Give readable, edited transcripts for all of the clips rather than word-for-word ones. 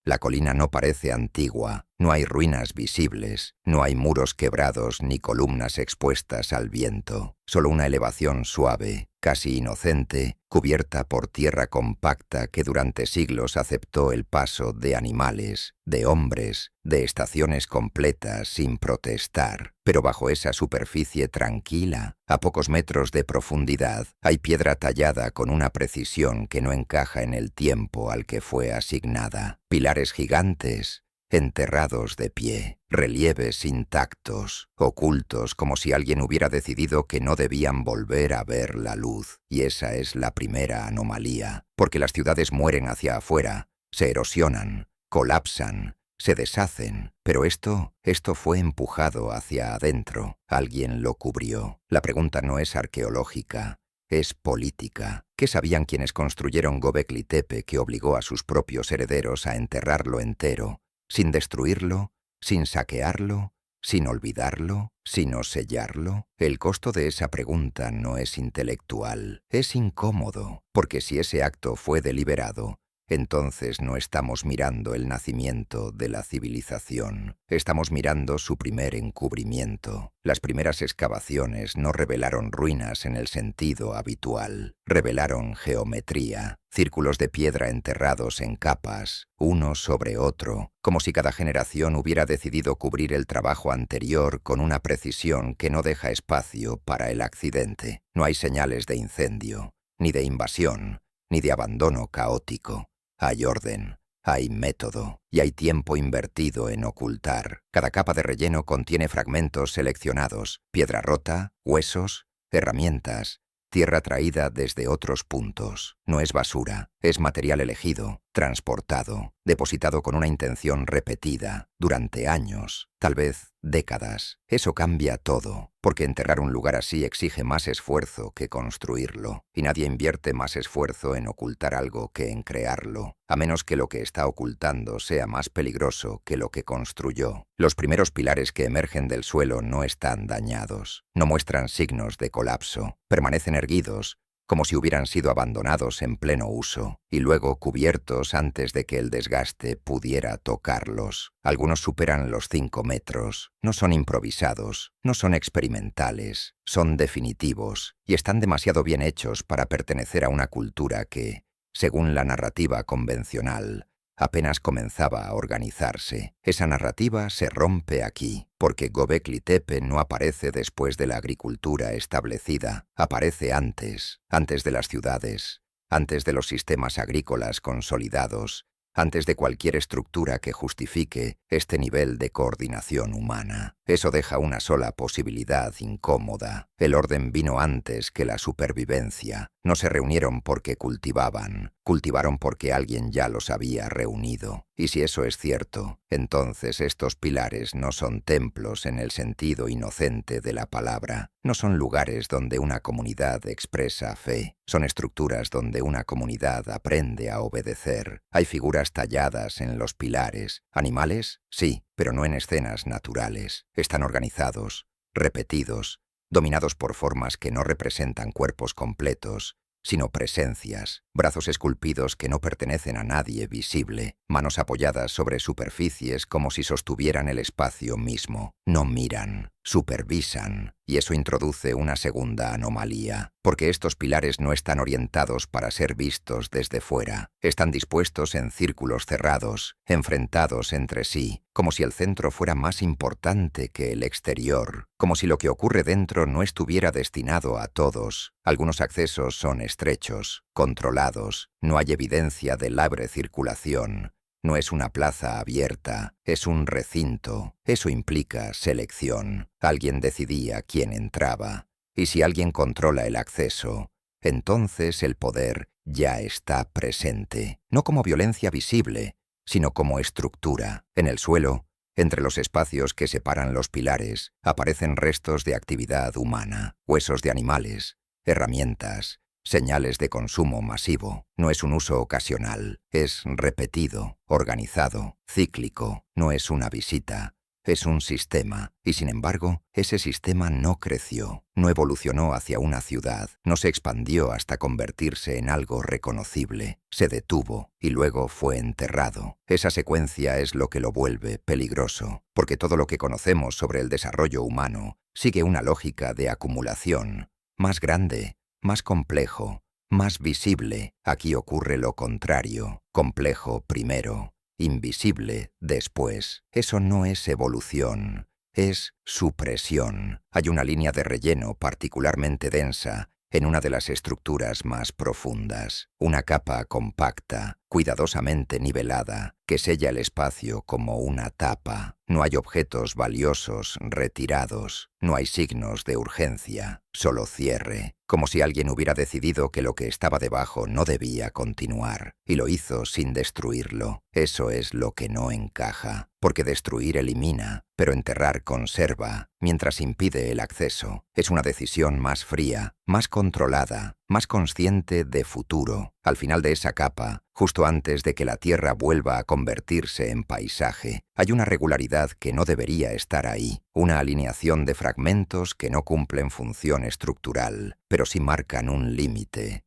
La colina no parece antigua, no hay ruinas visibles, no hay muros quebrados ni columnas expuestas al viento, solo una elevación suave, casi inocente, cubierta por tierra compacta que durante siglos aceptó el paso de animales, de hombres, de estaciones completas sin protestar. Pero bajo esa superficie tranquila, a pocos metros de profundidad, hay piedra tallada con una precisión que no encaja en el tiempo al que fue asignada. Pilares gigantes, enterrados de pie, relieves intactos, ocultos como si alguien hubiera decidido que no debían volver a ver la luz. Y esa es la primera anomalía, porque las ciudades mueren hacia afuera, se erosionan, colapsan, se deshacen, pero esto fue empujado hacia adentro. Alguien lo cubrió. La pregunta no es arqueológica, es política. ¿Qué sabían quienes construyeron Göbekli Tepe que obligó a sus propios herederos a enterrarlo entero, sin destruirlo, sin saquearlo, sin olvidarlo, sino sellarlo? El costo de esa pregunta no es intelectual, es incómodo, porque si ese acto fue deliberado, entonces no estamos mirando el nacimiento de la civilización, estamos mirando su primer encubrimiento. Las primeras excavaciones no revelaron ruinas en el sentido habitual, revelaron geometría, círculos de piedra enterrados en capas, uno sobre otro, como si cada generación hubiera decidido cubrir el trabajo anterior con una precisión que no deja espacio para el accidente. No hay señales de incendio, ni de invasión, ni de abandono caótico. Hay orden, hay método y hay tiempo invertido en ocultar. Cada capa de relleno contiene fragmentos seleccionados, piedra rota, huesos, herramientas, tierra traída desde otros puntos. No es basura, es material elegido, transportado, depositado con una intención repetida, durante años, tal vez décadas. Eso cambia todo, porque enterrar un lugar así exige más esfuerzo que construirlo, y nadie invierte más esfuerzo en ocultar algo que en crearlo, a menos que lo que está ocultando sea más peligroso que lo que construyó. Los primeros pilares que emergen del suelo no están dañados, no muestran signos de colapso, permanecen erguidos, como si hubieran sido abandonados en pleno uso, y luego cubiertos antes de que el desgaste pudiera tocarlos. Algunos superan los 5 metros, no son improvisados, no son experimentales, son definitivos, y están demasiado bien hechos para pertenecer a una cultura que, según la narrativa convencional, apenas comenzaba a organizarse. Esa narrativa se rompe aquí, porque Göbekli Tepe no aparece después de la agricultura establecida, aparece antes de las ciudades, antes de los sistemas agrícolas consolidados, antes de cualquier estructura que justifique este nivel de coordinación humana. Eso deja una sola posibilidad incómoda. El orden vino antes que la supervivencia. No se reunieron porque cultivaban, cultivaron porque alguien ya los había reunido. Y si eso es cierto, entonces estos pilares no son templos en el sentido inocente de la palabra. No son lugares donde una comunidad expresa fe. Son estructuras donde una comunidad aprende a obedecer. Hay figuras talladas en los pilares. ¿Animales? Sí, pero no en escenas naturales. Están organizados, repetidos, dominados por formas que no representan cuerpos completos, sino presencias, brazos esculpidos que no pertenecen a nadie visible, manos apoyadas sobre superficies como si sostuvieran el espacio mismo. No miran, supervisan, y eso introduce una segunda anomalía, porque estos pilares no están orientados para ser vistos desde fuera, están dispuestos en círculos cerrados, enfrentados entre sí, como si el centro fuera más importante que el exterior, como si lo que ocurre dentro no estuviera destinado a todos. Algunos accesos son estrechos, controlados, no hay evidencia de libre circulación. No es una plaza abierta, es un recinto. Eso implica selección. Alguien decidía quién entraba. Y si alguien controla el acceso, entonces el poder ya está presente. No como violencia visible, sino como estructura. En el suelo, entre los espacios que separan los pilares, aparecen restos de actividad humana, huesos de animales, herramientas, señales de consumo masivo. No es un uso ocasional, es repetido, organizado, cíclico. No es una visita, es un sistema, y sin embargo, ese sistema no creció, no evolucionó hacia una ciudad, no se expandió hasta convertirse en algo reconocible, se detuvo y luego fue enterrado. Esa secuencia es lo que lo vuelve peligroso, porque todo lo que conocemos sobre el desarrollo humano sigue una lógica de acumulación, más grande, más complejo, más visible. Aquí ocurre lo contrario, complejo primero, invisible después. Eso no es evolución, es supresión. Hay una línea de relleno particularmente densa en una de las estructuras más profundas, una capa compacta, cuidadosamente nivelada, que sella el espacio como una tapa. No hay objetos valiosos retirados, no hay signos de urgencia, solo cierre, como si alguien hubiera decidido que lo que estaba debajo no debía continuar, y lo hizo sin destruirlo. Eso es lo que no encaja, porque destruir elimina, pero enterrar conserva, mientras impide el acceso. Es una decisión más fría, más controlada, más consciente de futuro. Al final de esa capa, justo antes de que la Tierra vuelva a convertirse en paisaje, hay una regularidad que no debería estar ahí, una alineación de fragmentos que no cumplen función estructural, pero sí marcan un límite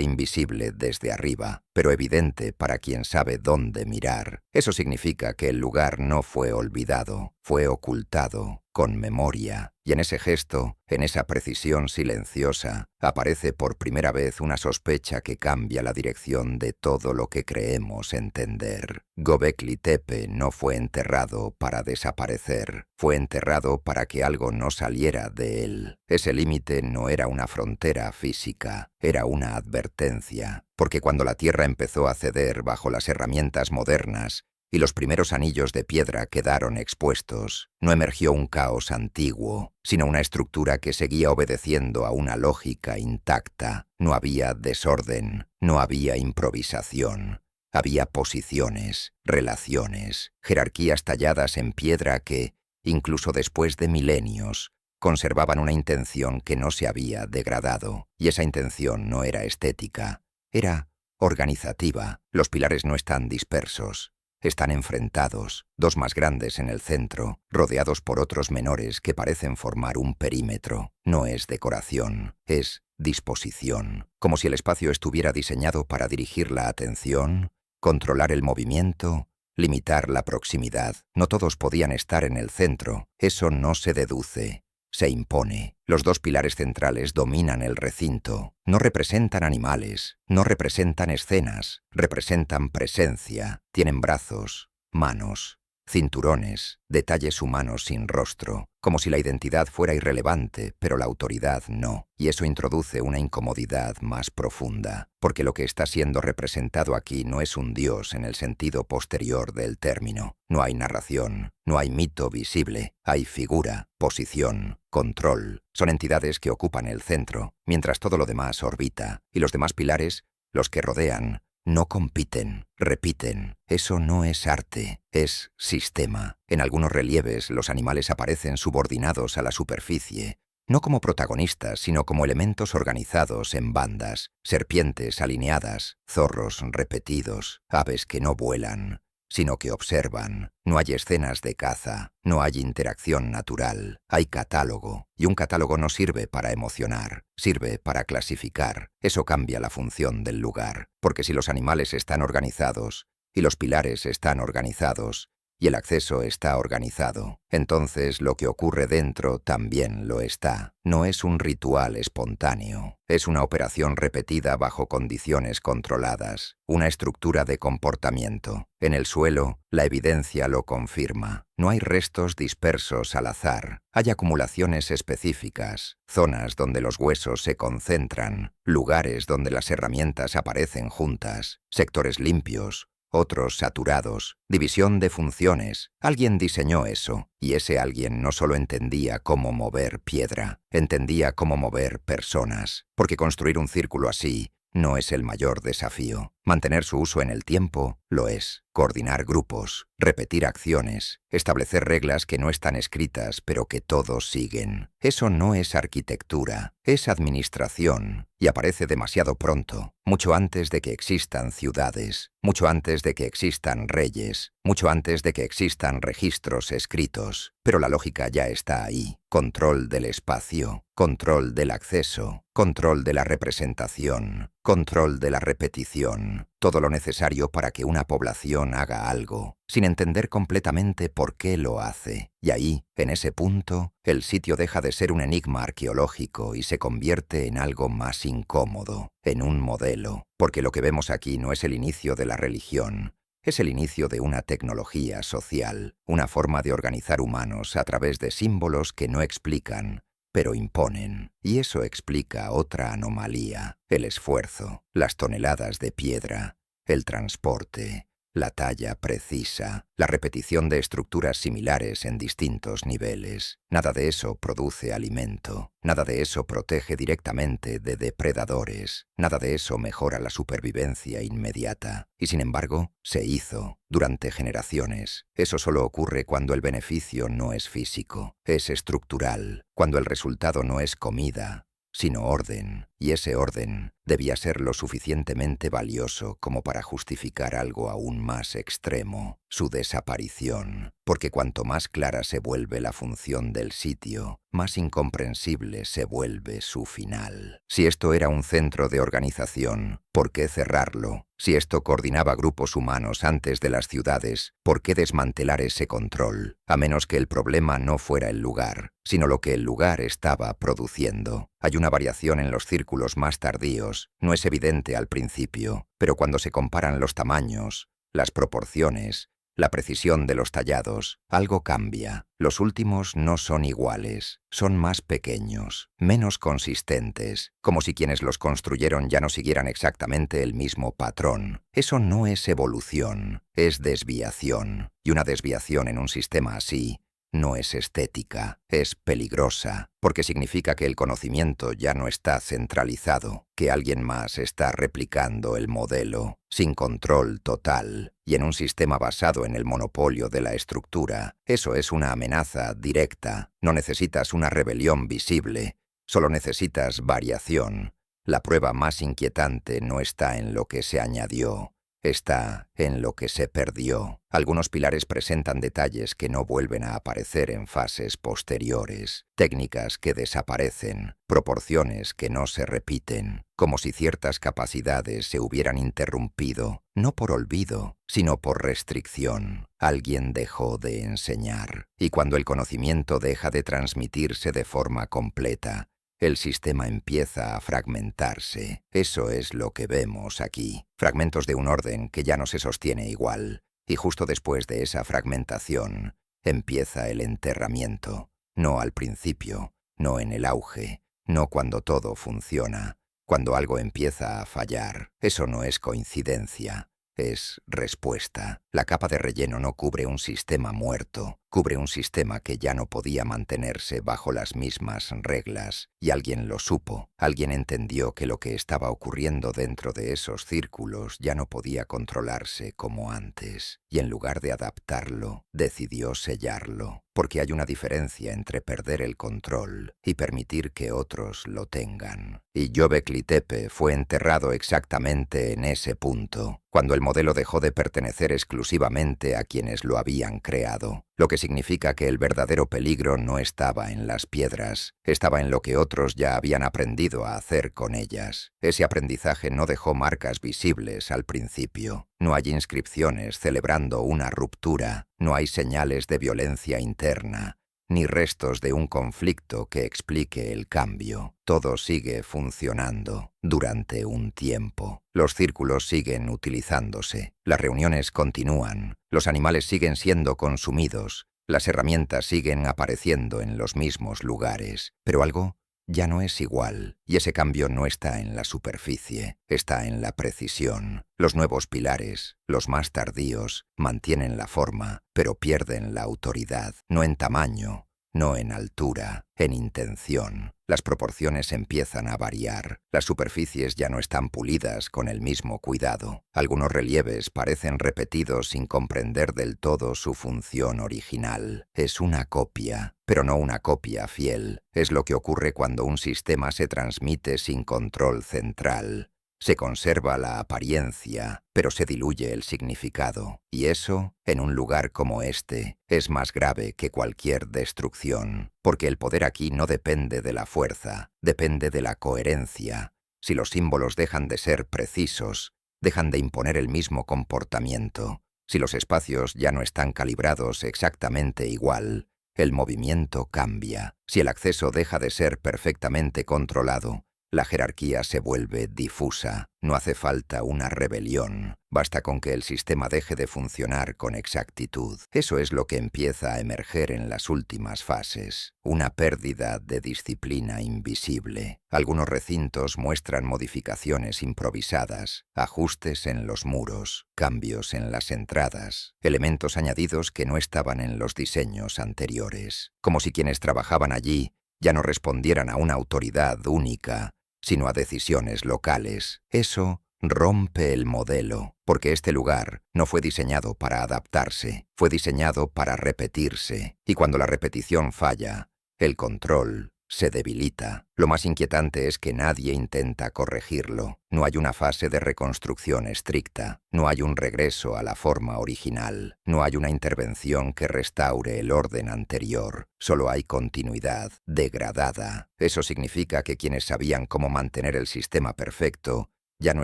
invisible desde arriba, pero evidente para quien sabe dónde mirar. Eso significa que el lugar no fue olvidado, fue ocultado, con memoria, y en ese gesto, en esa precisión silenciosa, aparece por primera vez una sospecha que cambia la dirección de todo lo que creemos entender. Göbekli Tepe no fue enterrado para desaparecer, fue enterrado para que algo no saliera de él. Ese límite no era una frontera física, era una advertencia, porque cuando la Tierra empezó a ceder bajo las herramientas modernas, y los primeros anillos de piedra quedaron expuestos, no emergió un caos antiguo, sino una estructura que seguía obedeciendo a una lógica intacta. No había desorden, no había improvisación. Había posiciones, relaciones, jerarquías talladas en piedra que, incluso después de milenios, conservaban una intención que no se había degradado. Y esa intención no era estética, era organizativa. Los pilares no están dispersos. Están enfrentados, dos más grandes en el centro, rodeados por otros menores que parecen formar un perímetro. No es decoración, es disposición, como si el espacio estuviera diseñado para dirigir la atención, controlar el movimiento, limitar la proximidad. No todos podían estar en el centro, eso no se deduce. Se impone. Los dos pilares centrales dominan el recinto. No representan animales, no representan escenas, representan presencia. Tienen brazos, manos, cinturones, detalles humanos sin rostro, como si la identidad fuera irrelevante, pero la autoridad no. Y eso introduce una incomodidad más profunda, porque lo que está siendo representado aquí no es un dios en el sentido posterior del término. No hay narración, no hay mito visible, hay figura, posición, control. Son entidades que ocupan el centro, mientras todo lo demás orbita, y los demás pilares, los que rodean, no compiten, repiten. Eso no es arte, es sistema. En algunos relieves los animales aparecen subordinados a la superficie, no como protagonistas, sino como elementos organizados en bandas, serpientes alineadas, zorros repetidos, aves que no vuelan, sino que observan. No hay escenas de caza, no hay interacción natural, hay catálogo, y un catálogo no sirve para emocionar, sirve para clasificar. Eso cambia la función del lugar, porque si los animales están organizados, y los pilares están organizados, y el acceso está organizado, entonces lo que ocurre dentro también lo está. No es un ritual espontáneo, es una operación repetida bajo condiciones controladas, una estructura de comportamiento. En el suelo, la evidencia lo confirma. No hay restos dispersos al azar, hay acumulaciones específicas, zonas donde los huesos se concentran, lugares donde las herramientas aparecen juntas, sectores limpios, otros saturados, división de funciones. Alguien diseñó eso, y ese alguien no solo entendía cómo mover piedra, entendía cómo mover personas, porque construir un círculo así no es el mayor desafío. Mantener su uso en el tiempo lo es. Coordinar grupos, repetir acciones, establecer reglas que no están escritas pero que todos siguen. Eso no es arquitectura, es administración y aparece demasiado pronto, mucho antes de que existan ciudades, mucho antes de que existan reyes, mucho antes de que existan registros escritos. Pero la lógica ya está ahí. Control del espacio, control del acceso, control de la representación, control de la repetición. Todo lo necesario para que una población haga algo, sin entender completamente por qué lo hace. Y ahí, en ese punto, el sitio deja de ser un enigma arqueológico y se convierte en algo más incómodo, en un modelo. Porque lo que vemos aquí no es el inicio de la religión, es el inicio de una tecnología social, una forma de organizar humanos a través de símbolos que no explican, pero imponen. Y eso explica otra anomalía: el esfuerzo, las toneladas de piedra, el transporte, la talla precisa, la repetición de estructuras similares en distintos niveles. Nada de eso produce alimento, nada de eso protege directamente de depredadores, nada de eso mejora la supervivencia inmediata. Y sin embargo, se hizo durante generaciones. Eso solo ocurre cuando el beneficio no es físico, es estructural, cuando el resultado no es comida, sino orden, y ese orden debía ser lo suficientemente valioso como para justificar algo aún más extremo: su desaparición, porque cuanto más clara se vuelve la función del sitio, más incomprensible se vuelve su final. Si esto era un centro de organización, ¿por qué cerrarlo? Si esto coordinaba grupos humanos antes de las ciudades, ¿por qué desmantelar ese control? A menos que el problema no fuera el lugar, sino lo que el lugar estaba produciendo. Hay una variación en los círculos más tardíos, no es evidente al principio, pero cuando se comparan los tamaños, las proporciones, la precisión de los tallados, algo cambia. Los últimos no son iguales, son más pequeños, menos consistentes, como si quienes los construyeron ya no siguieran exactamente el mismo patrón. Eso no es evolución, es desviación. Y una desviación en un sistema así no es estética, es peligrosa, porque significa que el conocimiento ya no está centralizado, que alguien más está replicando el modelo, sin control total, y en un sistema basado en el monopolio de la estructura. Eso es una amenaza directa. No necesitas una rebelión visible, solo necesitas variación. La prueba más inquietante no está en lo que se añadió, está en lo que se perdió. Algunos pilares presentan detalles que no vuelven a aparecer en fases posteriores, técnicas que desaparecen, proporciones que no se repiten, como si ciertas capacidades se hubieran interrumpido, no por olvido, sino por restricción. Alguien dejó de enseñar, y cuando el conocimiento deja de transmitirse de forma completa, el sistema empieza a fragmentarse. Eso es lo que vemos aquí. Fragmentos de un orden que ya no se sostiene igual. Y justo después de esa fragmentación, empieza el enterramiento. No al principio, no en el auge, no cuando todo funciona. Cuando algo empieza a fallar, eso no es coincidencia. Es respuesta. La capa de relleno no cubre un sistema muerto, cubre un sistema que ya no podía mantenerse bajo las mismas reglas, y alguien lo supo. Alguien entendió que lo que estaba ocurriendo dentro de esos círculos ya no podía controlarse como antes, y en lugar de adaptarlo, decidió sellarlo, porque hay una diferencia entre perder el control y permitir que otros lo tengan. Y Göbekli Tepe fue enterrado exactamente en ese punto, cuando el modelo dejó de pertenecer exclusivamente a quienes lo habían creado, lo que significa que el verdadero peligro no estaba en las piedras, estaba en lo que otros ya habían aprendido a hacer con ellas. Ese aprendizaje no dejó marcas visibles al principio. No hay inscripciones celebrando una ruptura, no hay señales de violencia interna, ni restos de un conflicto que explique el cambio. Todo sigue funcionando durante un tiempo. Los círculos siguen utilizándose, las reuniones continúan, los animales siguen siendo consumidos, las herramientas siguen apareciendo en los mismos lugares, pero algo ya no es igual, y ese cambio no está en la superficie, está en la precisión. Los nuevos pilares, los más tardíos, mantienen la forma, pero pierden la autoridad, no en tamaño, no en altura, en intención. las proporciones empiezan a variar, las superficies ya no están pulidas con el mismo cuidado, algunos relieves parecen repetidos sin comprender del todo su función original. Es una copia, pero no una copia fiel. Es lo que ocurre cuando un sistema se transmite sin control central. Se conserva la apariencia, pero se diluye el significado. Y eso, en un lugar como este, es más grave que cualquier destrucción, porque el poder aquí no depende de la fuerza, depende de la coherencia. Si los símbolos dejan de ser precisos, dejan de imponer el mismo comportamiento. Si los espacios ya no están calibrados exactamente igual, el movimiento cambia. Si el acceso deja de ser perfectamente controlado, la jerarquía se vuelve difusa. No hace falta una rebelión. Basta con que el sistema deje de funcionar con exactitud. Eso es lo que empieza a emerger en las últimas fases. Una pérdida de disciplina invisible. Algunos recintos muestran modificaciones improvisadas, ajustes en los muros, cambios en las entradas, elementos añadidos que no estaban en los diseños anteriores. Como si quienes trabajaban allí ya no respondieran a una autoridad única, sino a decisiones locales. Eso rompe el modelo, porque este lugar no fue diseñado para adaptarse, fue diseñado para repetirse, y cuando la repetición falla, el control se debilita. Lo más inquietante es que nadie intenta corregirlo. No hay una fase de reconstrucción estricta. No hay un regreso a la forma original. No hay una intervención que restaure el orden anterior. Solo hay continuidad degradada. Eso significa que quienes sabían cómo mantener el sistema perfecto ya no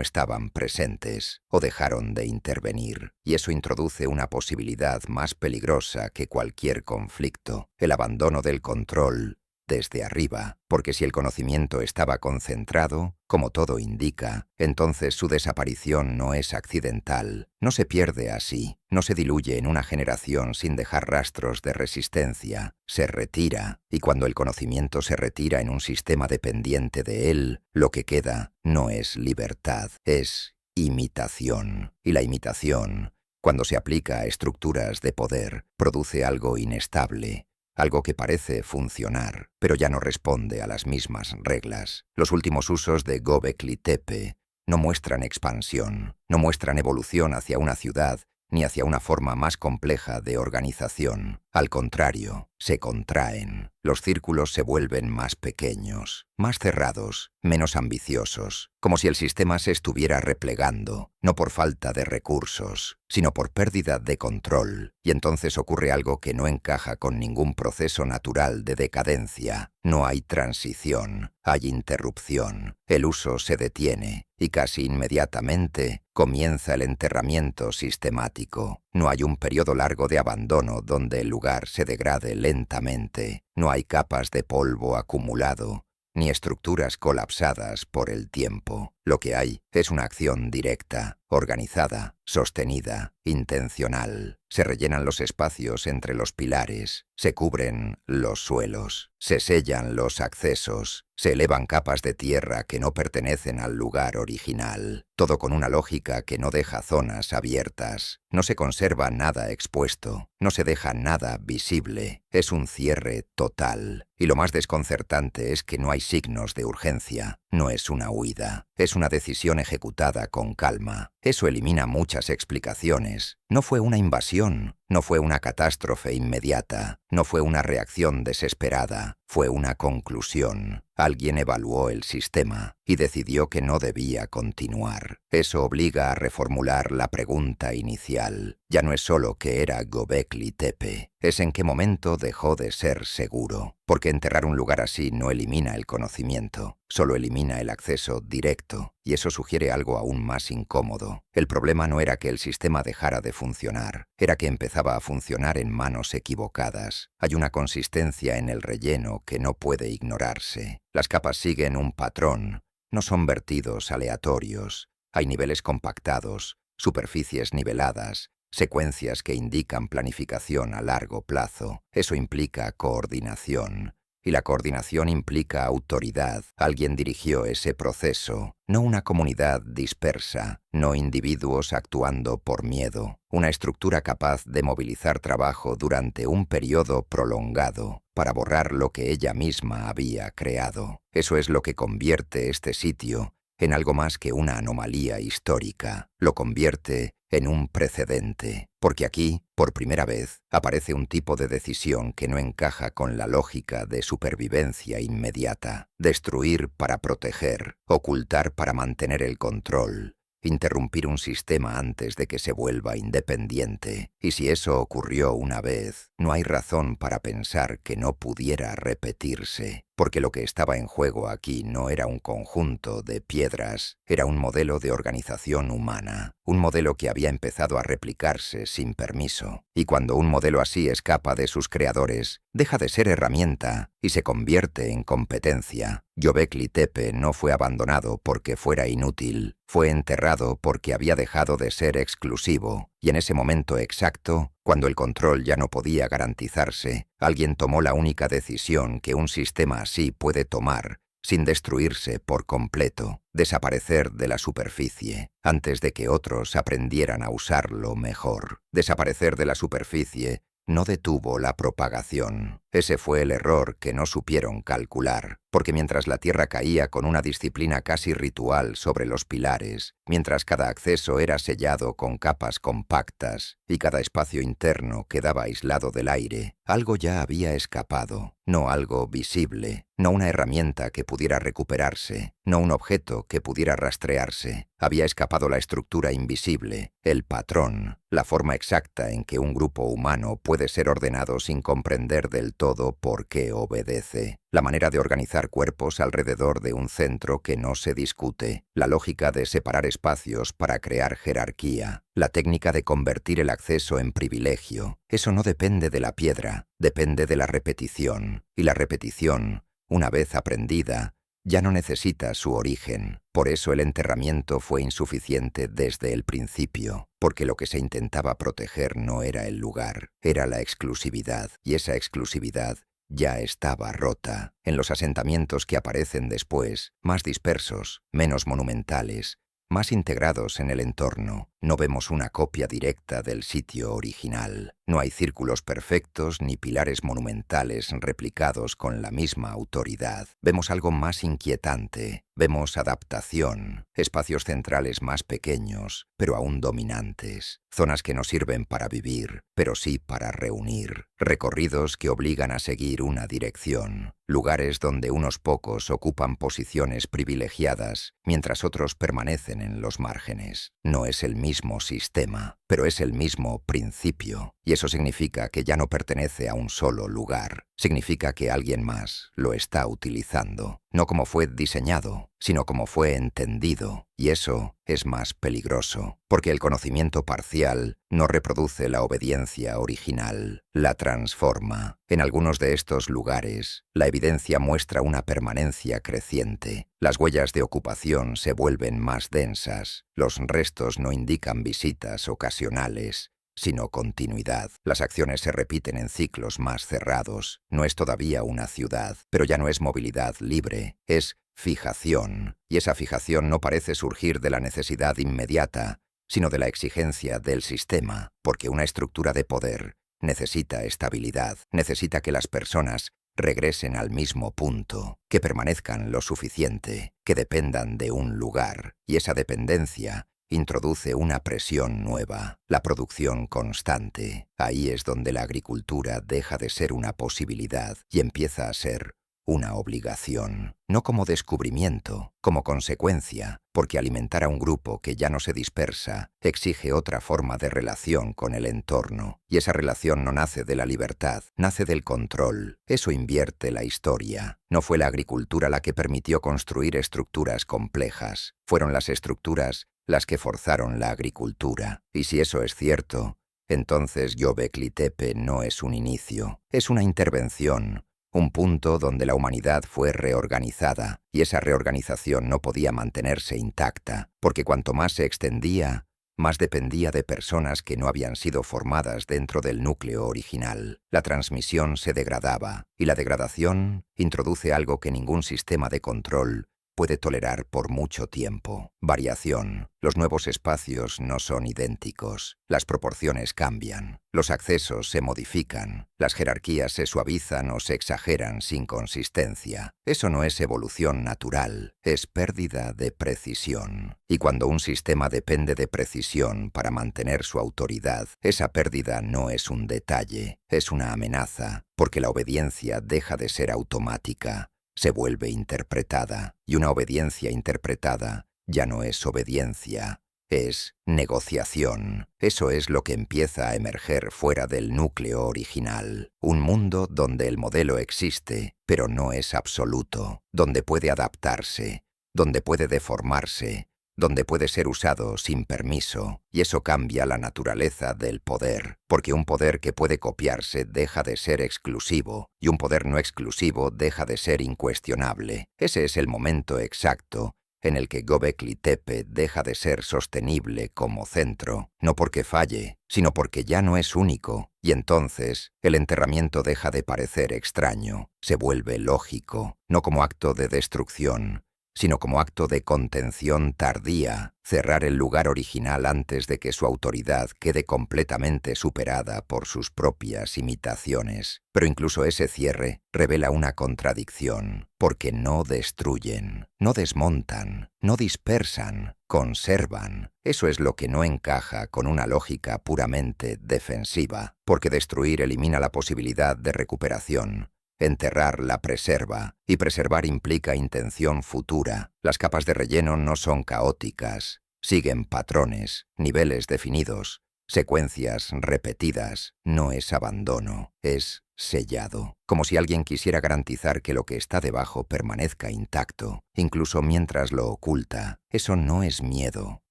estaban presentes o dejaron de intervenir. Y eso introduce una posibilidad más peligrosa que cualquier conflicto: el abandono del control desde arriba, porque si el conocimiento estaba concentrado, como todo indica, entonces su desaparición no es accidental, no se pierde así, no se diluye en una generación sin dejar rastros de resistencia, se retira, y cuando el conocimiento se retira en un sistema dependiente de él, lo que queda no es libertad, es imitación. Y la imitación, cuando se aplica a estructuras de poder, produce algo inestable, algo que parece funcionar, pero ya no responde a las mismas reglas. Los últimos usos de Göbekli Tepe no muestran expansión, no muestran evolución hacia una ciudad ni hacia una forma más compleja de organización. Al contrario, se contraen. Los círculos se vuelven más pequeños, más cerrados, menos ambiciosos, como si el sistema se estuviera replegando, no por falta de recursos, sino por pérdida de control. Y entonces ocurre algo que no encaja con ningún proceso natural de decadencia. No hay transición, hay interrupción. El uso se detiene y casi inmediatamente comienza el enterramiento sistemático. No hay un periodo largo de abandono donde el lugar se degrade lentamente. No hay capas de polvo acumulado, ni estructuras colapsadas por el tiempo. Lo que hay es una acción directa, organizada, sostenida, intencional. Se rellenan los espacios entre los pilares, se cubren los suelos, se sellan los accesos, se elevan capas de tierra que no pertenecen al lugar original. Todo con una lógica que no deja zonas abiertas. No se conserva nada expuesto, no se deja nada visible. Es un cierre total. Y lo más desconcertante es que no hay signos de urgencia. No es una huida, es una decisión ejecutada con calma. Eso elimina muchas explicaciones. No fue una invasión, no fue una catástrofe inmediata, no fue una reacción desesperada, fue una conclusión. Alguien evaluó el sistema y decidió que no debía continuar. Eso obliga a reformular la pregunta inicial. Ya no es solo que era Göbekli Tepe, es en qué momento dejó de ser seguro. Porque enterrar un lugar así no elimina el conocimiento, solo elimina el acceso directo, y eso sugiere algo aún más incómodo. El problema no era que el sistema dejara de funcionar, era que empezaba a funcionar en manos equivocadas. Hay una consistencia en el relleno que no puede ignorarse. Las capas siguen un patrón, no son vertidos aleatorios. Hay niveles compactados, superficies niveladas, secuencias que indican planificación a largo plazo. Eso implica coordinación. y la coordinación implica autoridad. Alguien dirigió ese proceso, no una comunidad dispersa, no individuos actuando por miedo, una estructura capaz de movilizar trabajo durante un periodo prolongado para borrar lo que ella misma había creado. Eso es lo que convierte este sitio en algo más que una anomalía histórica. Lo convierte en un precedente, porque aquí, por primera vez, aparece un tipo de decisión que no encaja con la lógica de supervivencia inmediata. Destruir para proteger, ocultar para mantener el control, interrumpir un sistema antes de que se vuelva independiente. Y si eso ocurrió una vez, no hay razón para pensar que no pudiera repetirse, porque lo que estaba en juego aquí no era un conjunto de piedras, era un modelo de organización humana, un modelo que había empezado a replicarse sin permiso. Y cuando un modelo así escapa de sus creadores, deja de ser herramienta y se convierte en competencia. Göbekli Tepe no fue abandonado porque fuera inútil, fue enterrado porque había dejado de ser exclusivo, y en ese momento exacto, cuando el control ya no podía garantizarse, alguien tomó la única decisión que un sistema así puede tomar sin destruirse por completo, desaparecer de la superficie, antes de que otros aprendieran a usarlo mejor. Desaparecer de la superficie no detuvo la propagación. Ese fue el error que no supieron calcular, porque mientras la Tierra caía con una disciplina casi ritual sobre los pilares, mientras cada acceso era sellado con capas compactas y cada espacio interno quedaba aislado del aire, algo ya había escapado, no algo visible, no una herramienta que pudiera recuperarse, no un objeto que pudiera rastrearse. Había escapado la estructura invisible, el patrón, la forma exacta en que un grupo humano puede ser ordenado sin comprender del todo por qué obedece. La manera de organizar cuerpos alrededor de un centro que no se discute, la lógica de separar espacios para crear jerarquía, la técnica de convertir el acceso en privilegio. Eso no depende de la piedra, depende de la repetición, y la repetición, una vez aprendida, ya no necesita su origen. Por eso el enterramiento fue insuficiente desde el principio, porque lo que se intentaba proteger no era el lugar, era la exclusividad, y esa exclusividad ya estaba rota. En los asentamientos que aparecen después, más dispersos, menos monumentales, más integrados en el entorno, no vemos una copia directa del sitio original. No hay círculos perfectos ni pilares monumentales replicados con la misma autoridad. Vemos algo más inquietante. Vemos adaptación, espacios centrales más pequeños, pero aún dominantes. Zonas que no sirven para vivir, pero sí para reunir. Recorridos que obligan a seguir una dirección. Lugares donde unos pocos ocupan posiciones privilegiadas, mientras otros permanecen en los márgenes. No es el mismo sistema, pero es el mismo principio. Y eso significa que ya no pertenece a un solo lugar. Significa que alguien más lo está utilizando, no como fue diseñado, sino como fue entendido. Y eso es más peligroso, porque el conocimiento parcial no reproduce la obediencia original, la transforma. En algunos de estos lugares, la evidencia muestra una permanencia creciente. Las huellas de ocupación se vuelven más densas. Los restos no indican visitas ocasionales, sino continuidad. Las acciones se repiten en ciclos más cerrados. No es todavía una ciudad, pero ya no es movilidad libre, es fijación. Y esa fijación no parece surgir de la necesidad inmediata, sino de la exigencia del sistema, porque una estructura de poder necesita estabilidad, necesita que las personas regresen al mismo punto, que permanezcan lo suficiente, que dependan de un lugar, y esa dependencia introduce una presión nueva, la producción constante. Ahí es donde la agricultura deja de ser una posibilidad y empieza a ser una obligación, no como descubrimiento, como consecuencia, porque alimentar a un grupo que ya no se dispersa exige otra forma de relación con el entorno, y esa relación no nace de la libertad, nace del control. Eso invierte la historia. No fue la agricultura la que permitió construir estructuras complejas, fueron las estructuras las que forzaron la agricultura. Y si eso es cierto, entonces Göbekli Tepe no es un inicio, es una intervención, un punto donde la humanidad fue reorganizada, y esa reorganización no podía mantenerse intacta, porque cuanto más se extendía, más dependía de personas que no habían sido formadas dentro del núcleo original. La transmisión se degradaba, y la degradación introduce algo que ningún sistema de control puede tolerar por mucho tiempo: variación. Los nuevos espacios no son idénticos, las proporciones cambian, los accesos se modifican, las jerarquías se suavizan o se exageran sin consistencia. Eso no es evolución natural, es pérdida de precisión. Y cuando un sistema depende de precisión para mantener su autoridad, esa pérdida no es un detalle, es una amenaza, porque la obediencia deja de ser automática, se vuelve interpretada, y una obediencia interpretada ya no es obediencia, es negociación. Eso es lo que empieza a emerger fuera del núcleo original. Un mundo donde el modelo existe, pero no es absoluto, donde puede adaptarse, donde puede deformarse, donde puede ser usado sin permiso, y eso cambia la naturaleza del poder, porque un poder que puede copiarse deja de ser exclusivo, y un poder no exclusivo deja de ser incuestionable. Ese es el momento exacto en el que Göbekli Tepe deja de ser sostenible como centro, no porque falle, sino porque ya no es único, y entonces el enterramiento deja de parecer extraño, se vuelve lógico, no como acto de destrucción, sino como acto de contención tardía, cerrar el lugar original antes de que su autoridad quede completamente superada por sus propias imitaciones. Pero incluso ese cierre revela una contradicción, porque no destruyen, no desmontan, no dispersan, conservan. Eso es lo que no encaja con una lógica puramente defensiva, porque destruir elimina la posibilidad de recuperación. Enterrar la preserva, y preservar implica intención futura. Las capas de relleno no son caóticas, siguen patrones, niveles definidos, secuencias repetidas. No es abandono, es sellado, como si alguien quisiera garantizar que lo que está debajo permanezca intacto, incluso mientras lo oculta. Eso no es miedo,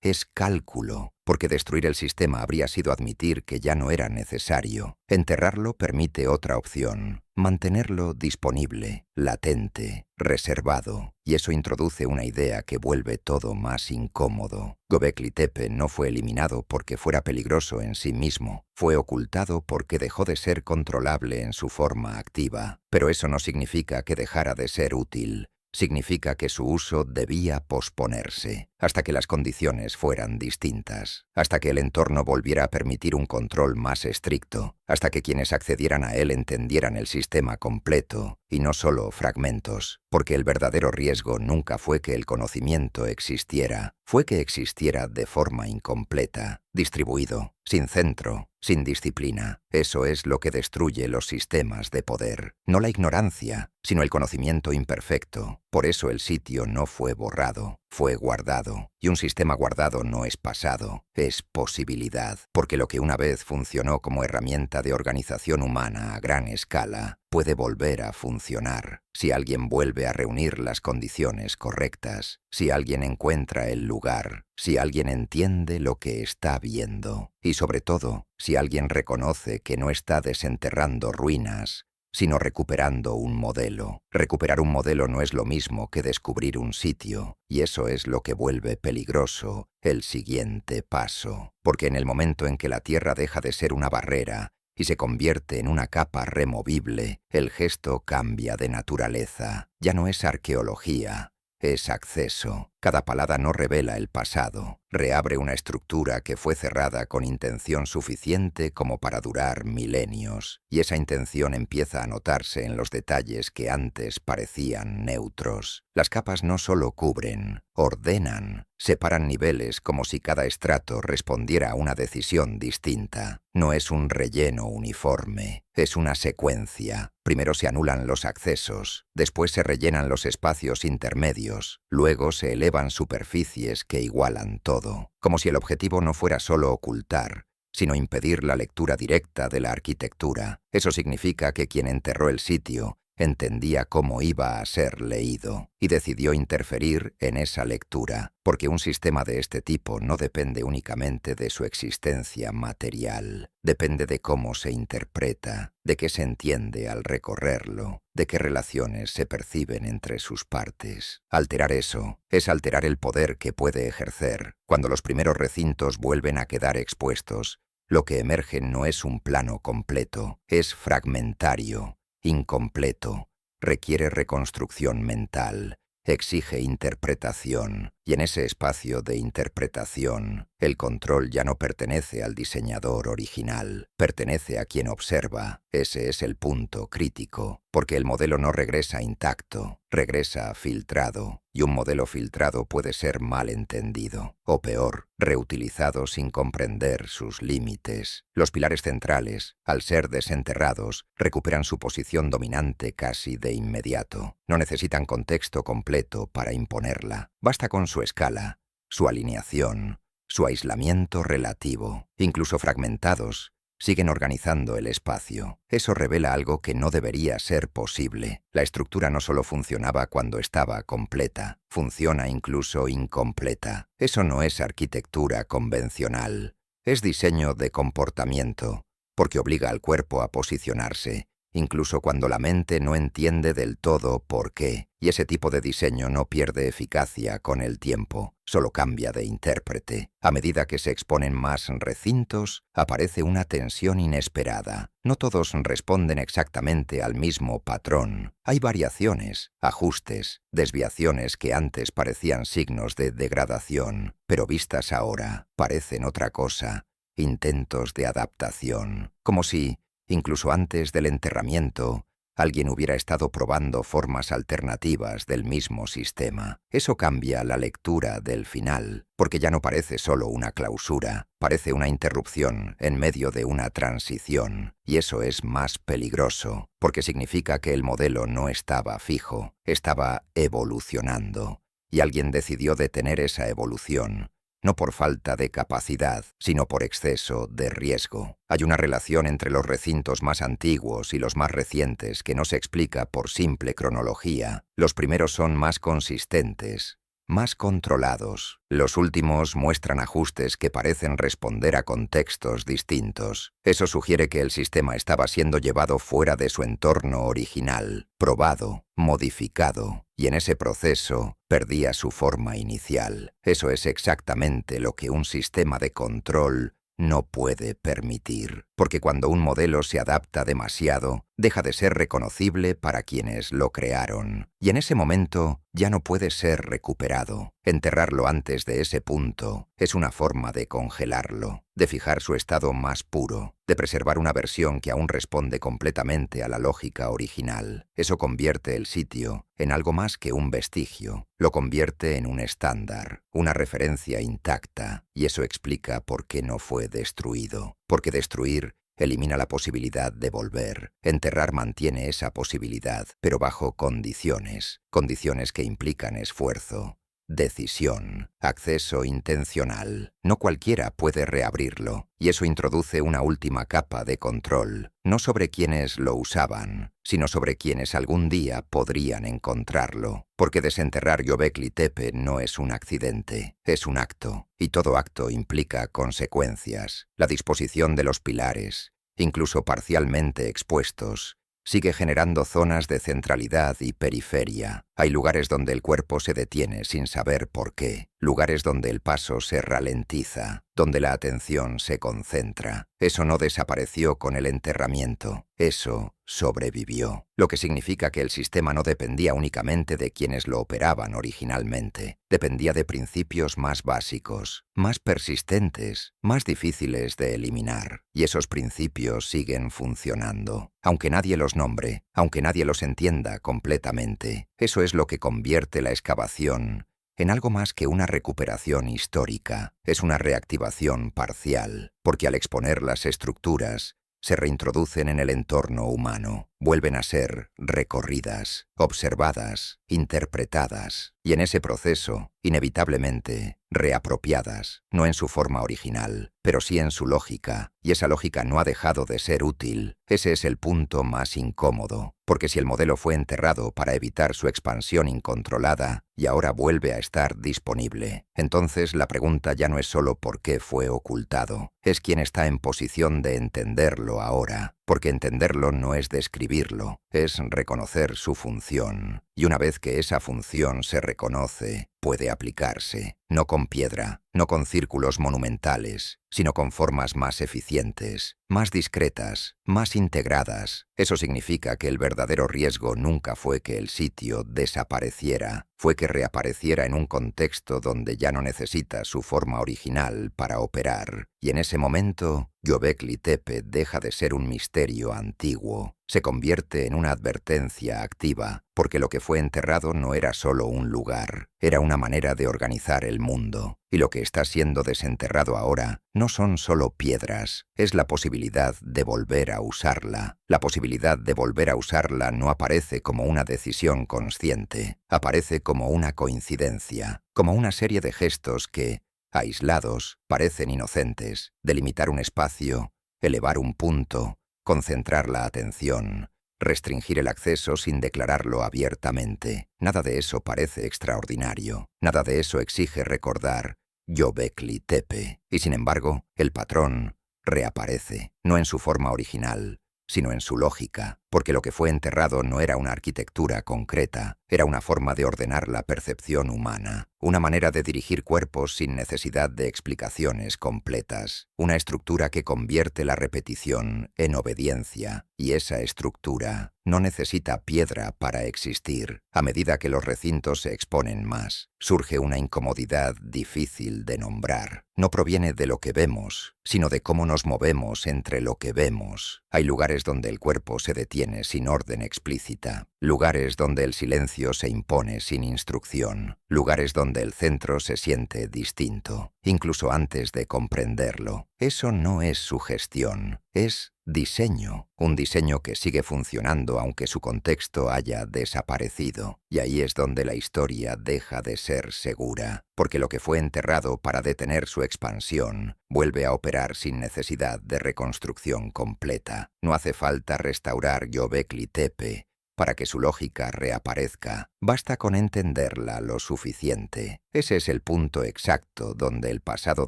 es cálculo, porque destruir el sistema habría sido admitir que ya no era necesario. Enterrarlo permite otra opción: mantenerlo disponible, latente, reservado, y eso introduce una idea que vuelve todo más incómodo. Göbekli Tepe no fue eliminado porque fuera peligroso en sí mismo, fue ocultado porque dejó de ser controlable en su forma activa, pero eso no significa que dejara de ser útil. Significa que su uso debía posponerse, hasta que las condiciones fueran distintas, hasta que el entorno volviera a permitir un control más estricto, hasta que quienes accedieran a él entendieran el sistema completo y no solo fragmentos, porque el verdadero riesgo nunca fue que el conocimiento existiera, fue que existiera de forma incompleta, distribuido, sin centro, sin disciplina. Eso es lo que destruye los sistemas de poder, no la ignorancia, sino el conocimiento imperfecto. Por eso el sitio no fue borrado, fue guardado, y un sistema guardado no es pasado, es posibilidad, porque lo que una vez funcionó como herramienta de organización humana a gran escala, puede volver a funcionar, si alguien vuelve a reunir las condiciones correctas, si alguien encuentra el lugar, si alguien entiende lo que está viendo, y sobre todo, si alguien reconoce que no está desenterrando ruinas, sino recuperando un modelo. Recuperar un modelo no es lo mismo que descubrir un sitio, y eso es lo que vuelve peligroso el siguiente paso, porque en el momento en que la Tierra deja de ser una barrera y se convierte en una capa removible, el gesto cambia de naturaleza. Ya no es arqueología, es acceso. Cada palada no revela el pasado, reabre una estructura que fue cerrada con intención suficiente como para durar milenios, y esa intención empieza a notarse en los detalles que antes parecían neutros. Las capas no solo cubren, ordenan, separan niveles como si cada estrato respondiera a una decisión distinta. No es un relleno uniforme, es una secuencia. Primero se anulan los accesos, después se rellenan los espacios intermedios, luego se elevan superficies que igualan todo, como si el objetivo no fuera solo ocultar, sino impedir la lectura directa de la arquitectura. Eso significa que quien enterró el sitio entendía cómo iba a ser leído y decidió interferir en esa lectura, porque un sistema de este tipo no depende únicamente de su existencia material, depende de cómo se interpreta, de qué se entiende al recorrerlo, de qué relaciones se perciben entre sus partes. Alterar eso es alterar el poder que puede ejercer. Cuando los primeros recintos vuelven a quedar expuestos, lo que emerge no es un plano completo, es fragmentario, incompleto, requiere reconstrucción mental, exige interpretación, y en ese espacio de interpretación, el control ya no pertenece al diseñador original, pertenece a quien observa. Ese es el punto crítico, porque el modelo no regresa intacto, regresa filtrado, y un modelo filtrado puede ser mal entendido, o peor, reutilizado sin comprender sus límites. Los pilares centrales, al ser desenterrados, recuperan su posición dominante casi de inmediato. No necesitan contexto completo para imponerla. Basta con su escala, su alineación, su aislamiento relativo. Incluso fragmentados, siguen organizando el espacio. Eso revela algo que no debería ser posible. La estructura no solo funcionaba cuando estaba completa, funciona incluso incompleta. Eso no es arquitectura convencional, es diseño de comportamiento, porque obliga al cuerpo a posicionarse, incluso cuando la mente no entiende del todo por qué, y ese tipo de diseño no pierde eficacia con el tiempo, solo cambia de intérprete. A medida que se exponen más recintos, aparece una tensión inesperada. No todos responden exactamente al mismo patrón. Hay variaciones, ajustes, desviaciones que antes parecían signos de degradación, pero vistas ahora, parecen otra cosa, intentos de adaptación, como si, incluso antes del enterramiento, alguien hubiera estado probando formas alternativas del mismo sistema. Eso cambia la lectura del final, porque ya no parece solo una clausura, parece una interrupción en medio de una transición. Y eso es más peligroso, porque significa que el modelo no estaba fijo, estaba evolucionando. Y alguien decidió detener esa evolución, no por falta de capacidad, sino por exceso de riesgo. Hay una relación entre los recintos más antiguos y los más recientes que no se explica por simple cronología. Los primeros son más consistentes, más controlados. Los últimos muestran ajustes que parecen responder a contextos distintos. Eso sugiere que el sistema estaba siendo llevado fuera de su entorno original, probado, modificado, y en ese proceso perdía su forma inicial. Eso es exactamente lo que un sistema de control no puede permitir, porque cuando un modelo se adapta demasiado, deja de ser reconocible para quienes lo crearon, y en ese momento ya no puede ser recuperado. Enterrarlo antes de ese punto es una forma de congelarlo, de fijar su estado más puro, de preservar una versión que aún responde completamente a la lógica original. Eso convierte el sitio en algo más que un vestigio, lo convierte en un estándar, una referencia intacta, y eso explica por qué no fue destruido, porque destruir elimina la posibilidad de volver. Enterrar mantiene esa posibilidad, pero bajo condiciones, condiciones que implican esfuerzo, decisión, acceso intencional. No cualquiera puede reabrirlo, y eso introduce una última capa de control, no sobre quienes lo usaban, sino sobre quienes algún día podrían encontrarlo. Porque desenterrar Göbekli Tepe no es un accidente, es un acto, y todo acto implica consecuencias. La disposición de los pilares, incluso parcialmente expuestos, sigue generando zonas de centralidad y periferia. Hay lugares donde el cuerpo se detiene sin saber por qué, lugares donde el paso se ralentiza, donde la atención se concentra. Eso no desapareció con el enterramiento, eso sobrevivió, lo que significa que el sistema no dependía únicamente de quienes lo operaban originalmente, dependía de principios más básicos, más persistentes, más difíciles de eliminar, y esos principios siguen funcionando, aunque nadie los nombre, aunque nadie los entienda completamente. Eso es lo que convierte la excavación en algo más que una recuperación histórica. Es una reactivación parcial, porque al exponer las estructuras, se reintroducen en el entorno humano. vuelven a ser recorridas, observadas, interpretadas, y en ese proceso, inevitablemente, reapropiadas, no en su forma original, pero sí en su lógica, y esa lógica no ha dejado de ser útil. Ese es el punto más incómodo, porque si el modelo fue enterrado para evitar su expansión incontrolada y ahora vuelve a estar disponible, entonces la pregunta ya no es solo por qué fue ocultado, es quién está en posición de entenderlo ahora, porque entenderlo no es describirlo, es reconocer su función, y una vez que esa función se reconoce, puede aplicarse, no con piedra, no con círculos monumentales, sino con formas más eficientes, más discretas, más integradas. Eso significa que el verdadero riesgo nunca fue que el sitio desapareciera, fue que reapareciera en un contexto donde ya no necesita su forma original para operar, y en ese momento, Göbekli Tepe deja de ser un misterio antiguo, se convierte en una advertencia activa, porque lo que fue enterrado no era solo un lugar, era una manera de organizar el mundo, y lo que está siendo desenterrado ahora no son solo piedras, es la posibilidad de volver a usarla. La posibilidad de volver a usarla no aparece como una decisión consciente, aparece como una coincidencia, como una serie de gestos que, aislados, parecen inocentes: delimitar un espacio, elevar un punto, concentrar la atención, restringir el acceso sin declararlo abiertamente. Nada de eso parece extraordinario, nada de eso exige recordar Göbekli Tepe, y sin embargo, el patrón reaparece, no en su forma original, sino en su lógica, porque lo que fue enterrado no era una arquitectura concreta, era una forma de ordenar la percepción humana, una manera de dirigir cuerpos sin necesidad de explicaciones completas, una estructura que convierte la repetición en obediencia, y esa estructura no necesita piedra para existir. A medida que los recintos se exponen más, surge una incomodidad difícil de nombrar. No proviene de lo que vemos, sino de cómo nos movemos entre lo que vemos. Hay lugares donde el cuerpo se detiene sin orden explícita, lugares donde el silencio se impone sin instrucción, lugares donde el centro se siente distinto, incluso antes de comprenderlo. Eso no es sugestión, es diseño, un diseño que sigue funcionando aunque su contexto haya desaparecido, y ahí es donde la historia deja de ser segura, porque lo que fue enterrado para detener su expansión vuelve a operar sin necesidad de reconstrucción completa. No hace falta restaurar Göbekli Tepe para que su lógica reaparezca, basta con entenderla lo suficiente. Ese es el punto exacto donde el pasado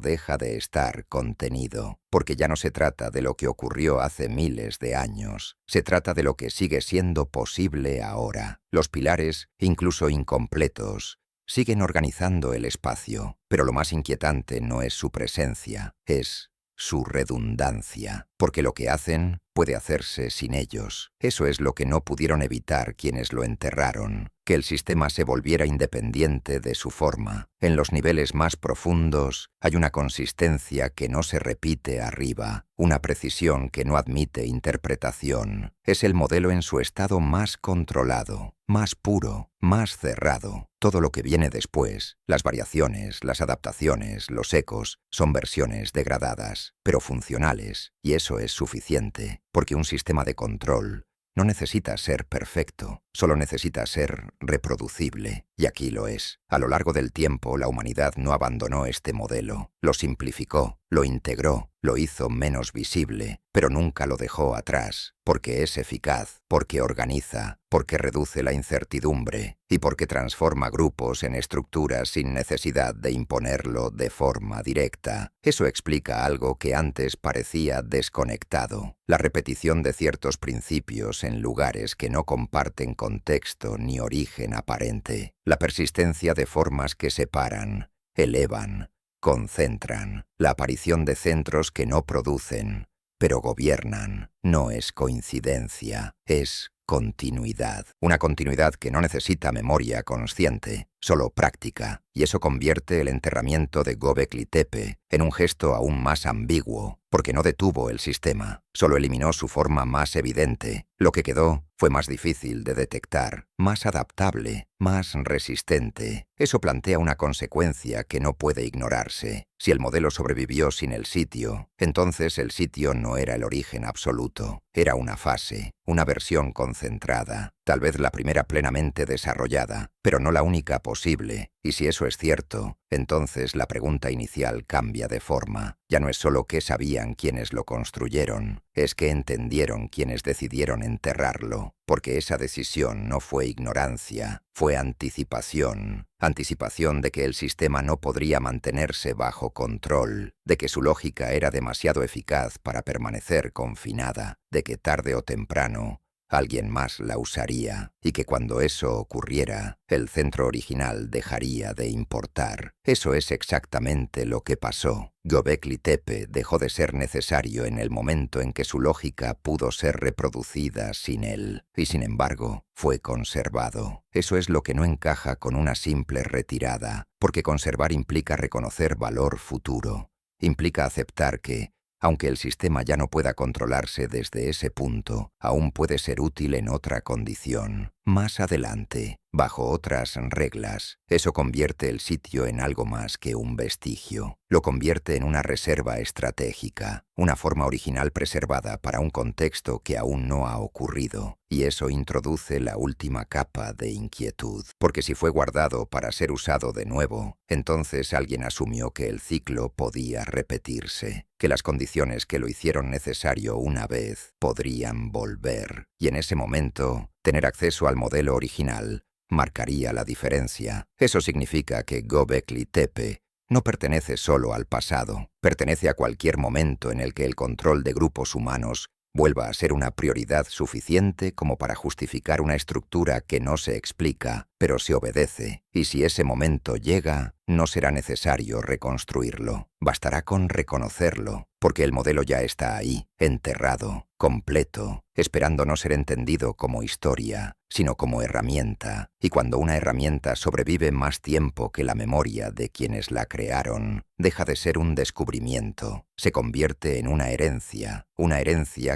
deja de estar contenido, porque ya no se trata de lo que ocurrió hace miles de años, se trata de lo que sigue siendo posible ahora. Los pilares, incluso incompletos, siguen organizando el espacio, pero lo más inquietante no es su presencia, es su redundancia, porque lo que hacen puede hacerse sin ellos. Eso es lo que no pudieron evitar quienes lo enterraron, que el sistema se volviera independiente de su forma. En los niveles más profundos hay una consistencia que no se repite arriba, una precisión que no admite interpretación. Es el modelo en su estado más controlado, más puro, más cerrado. Todo lo que viene después, las variaciones, las adaptaciones, los ecos, son versiones degradadas, pero funcionales, y eso es suficiente, porque un sistema de control no necesita ser perfecto, solo necesita ser reproducible, y aquí lo es. A lo largo del tiempo, la humanidad no abandonó este modelo, lo simplificó, lo integró, lo hizo menos visible, pero nunca lo dejó atrás, porque es eficaz, porque organiza, porque reduce la incertidumbre y porque transforma grupos en estructuras sin necesidad de imponerlo de forma directa. Eso explica algo que antes parecía desconectado: la repetición de ciertos principios en lugares que no comparten contexto ni origen aparente, la persistencia de formas que separan, elevan, concentran, la aparición de centros que no producen, pero gobiernan. No es coincidencia, es continuidad. Una continuidad que no necesita memoria consciente, solo práctica, y eso convierte el enterramiento de Göbekli Tepe en un gesto aún más ambiguo, porque no detuvo el sistema, solo eliminó su forma más evidente. Lo que quedó fue más difícil de detectar, más adaptable, más resistente. Eso plantea una consecuencia que no puede ignorarse. Si el modelo sobrevivió sin el sitio, entonces el sitio no era el origen absoluto, era una fase, una versión concentrada, tal vez la primera plenamente desarrollada, pero no la única posible. Y si eso es cierto, entonces la pregunta inicial cambia de forma. Ya no es solo qué sabían quienes lo construyeron, es qué entendieron quienes decidieron enterrarlo, porque esa decisión no fue ignorancia, fue anticipación. Anticipación de que el sistema no podría mantenerse bajo control, de que su lógica era demasiado eficaz para permanecer confinada, de que tarde o temprano alguien más la usaría, y que cuando eso ocurriera, el centro original dejaría de importar. Eso es exactamente lo que pasó. Göbekli Tepe dejó de ser necesario en el momento en que su lógica pudo ser reproducida sin él, y sin embargo, fue conservado. Eso es lo que no encaja con una simple retirada, porque conservar implica reconocer valor futuro. Implica aceptar que, aunque el sistema ya no pueda controlarse desde ese punto, aún puede ser útil en otra condición. Más adelante, bajo otras reglas, eso convierte el sitio en algo más que un vestigio. Lo convierte en una reserva estratégica, una forma original preservada para un contexto que aún no ha ocurrido. Y eso introduce la última capa de inquietud, porque si fue guardado para ser usado de nuevo, entonces alguien asumió que el ciclo podía repetirse, que las condiciones que lo hicieron necesario una vez podrían volver. Y en ese momento, tener acceso al modelo original marcaría la diferencia. Eso significa que Göbekli Tepe no pertenece solo al pasado, pertenece a cualquier momento en el que el control de grupos humanos vuelva a ser una prioridad suficiente como para justificar una estructura que no se explica, pero se obedece, y si ese momento llega, no será necesario reconstruirlo. Bastará con reconocerlo, porque el modelo ya está ahí, enterrado, completo, esperando no ser entendido como historia, sino como herramienta, y cuando una herramienta sobrevive más tiempo que la memoria de quienes la crearon, deja de ser un descubrimiento, se convierte en una herencia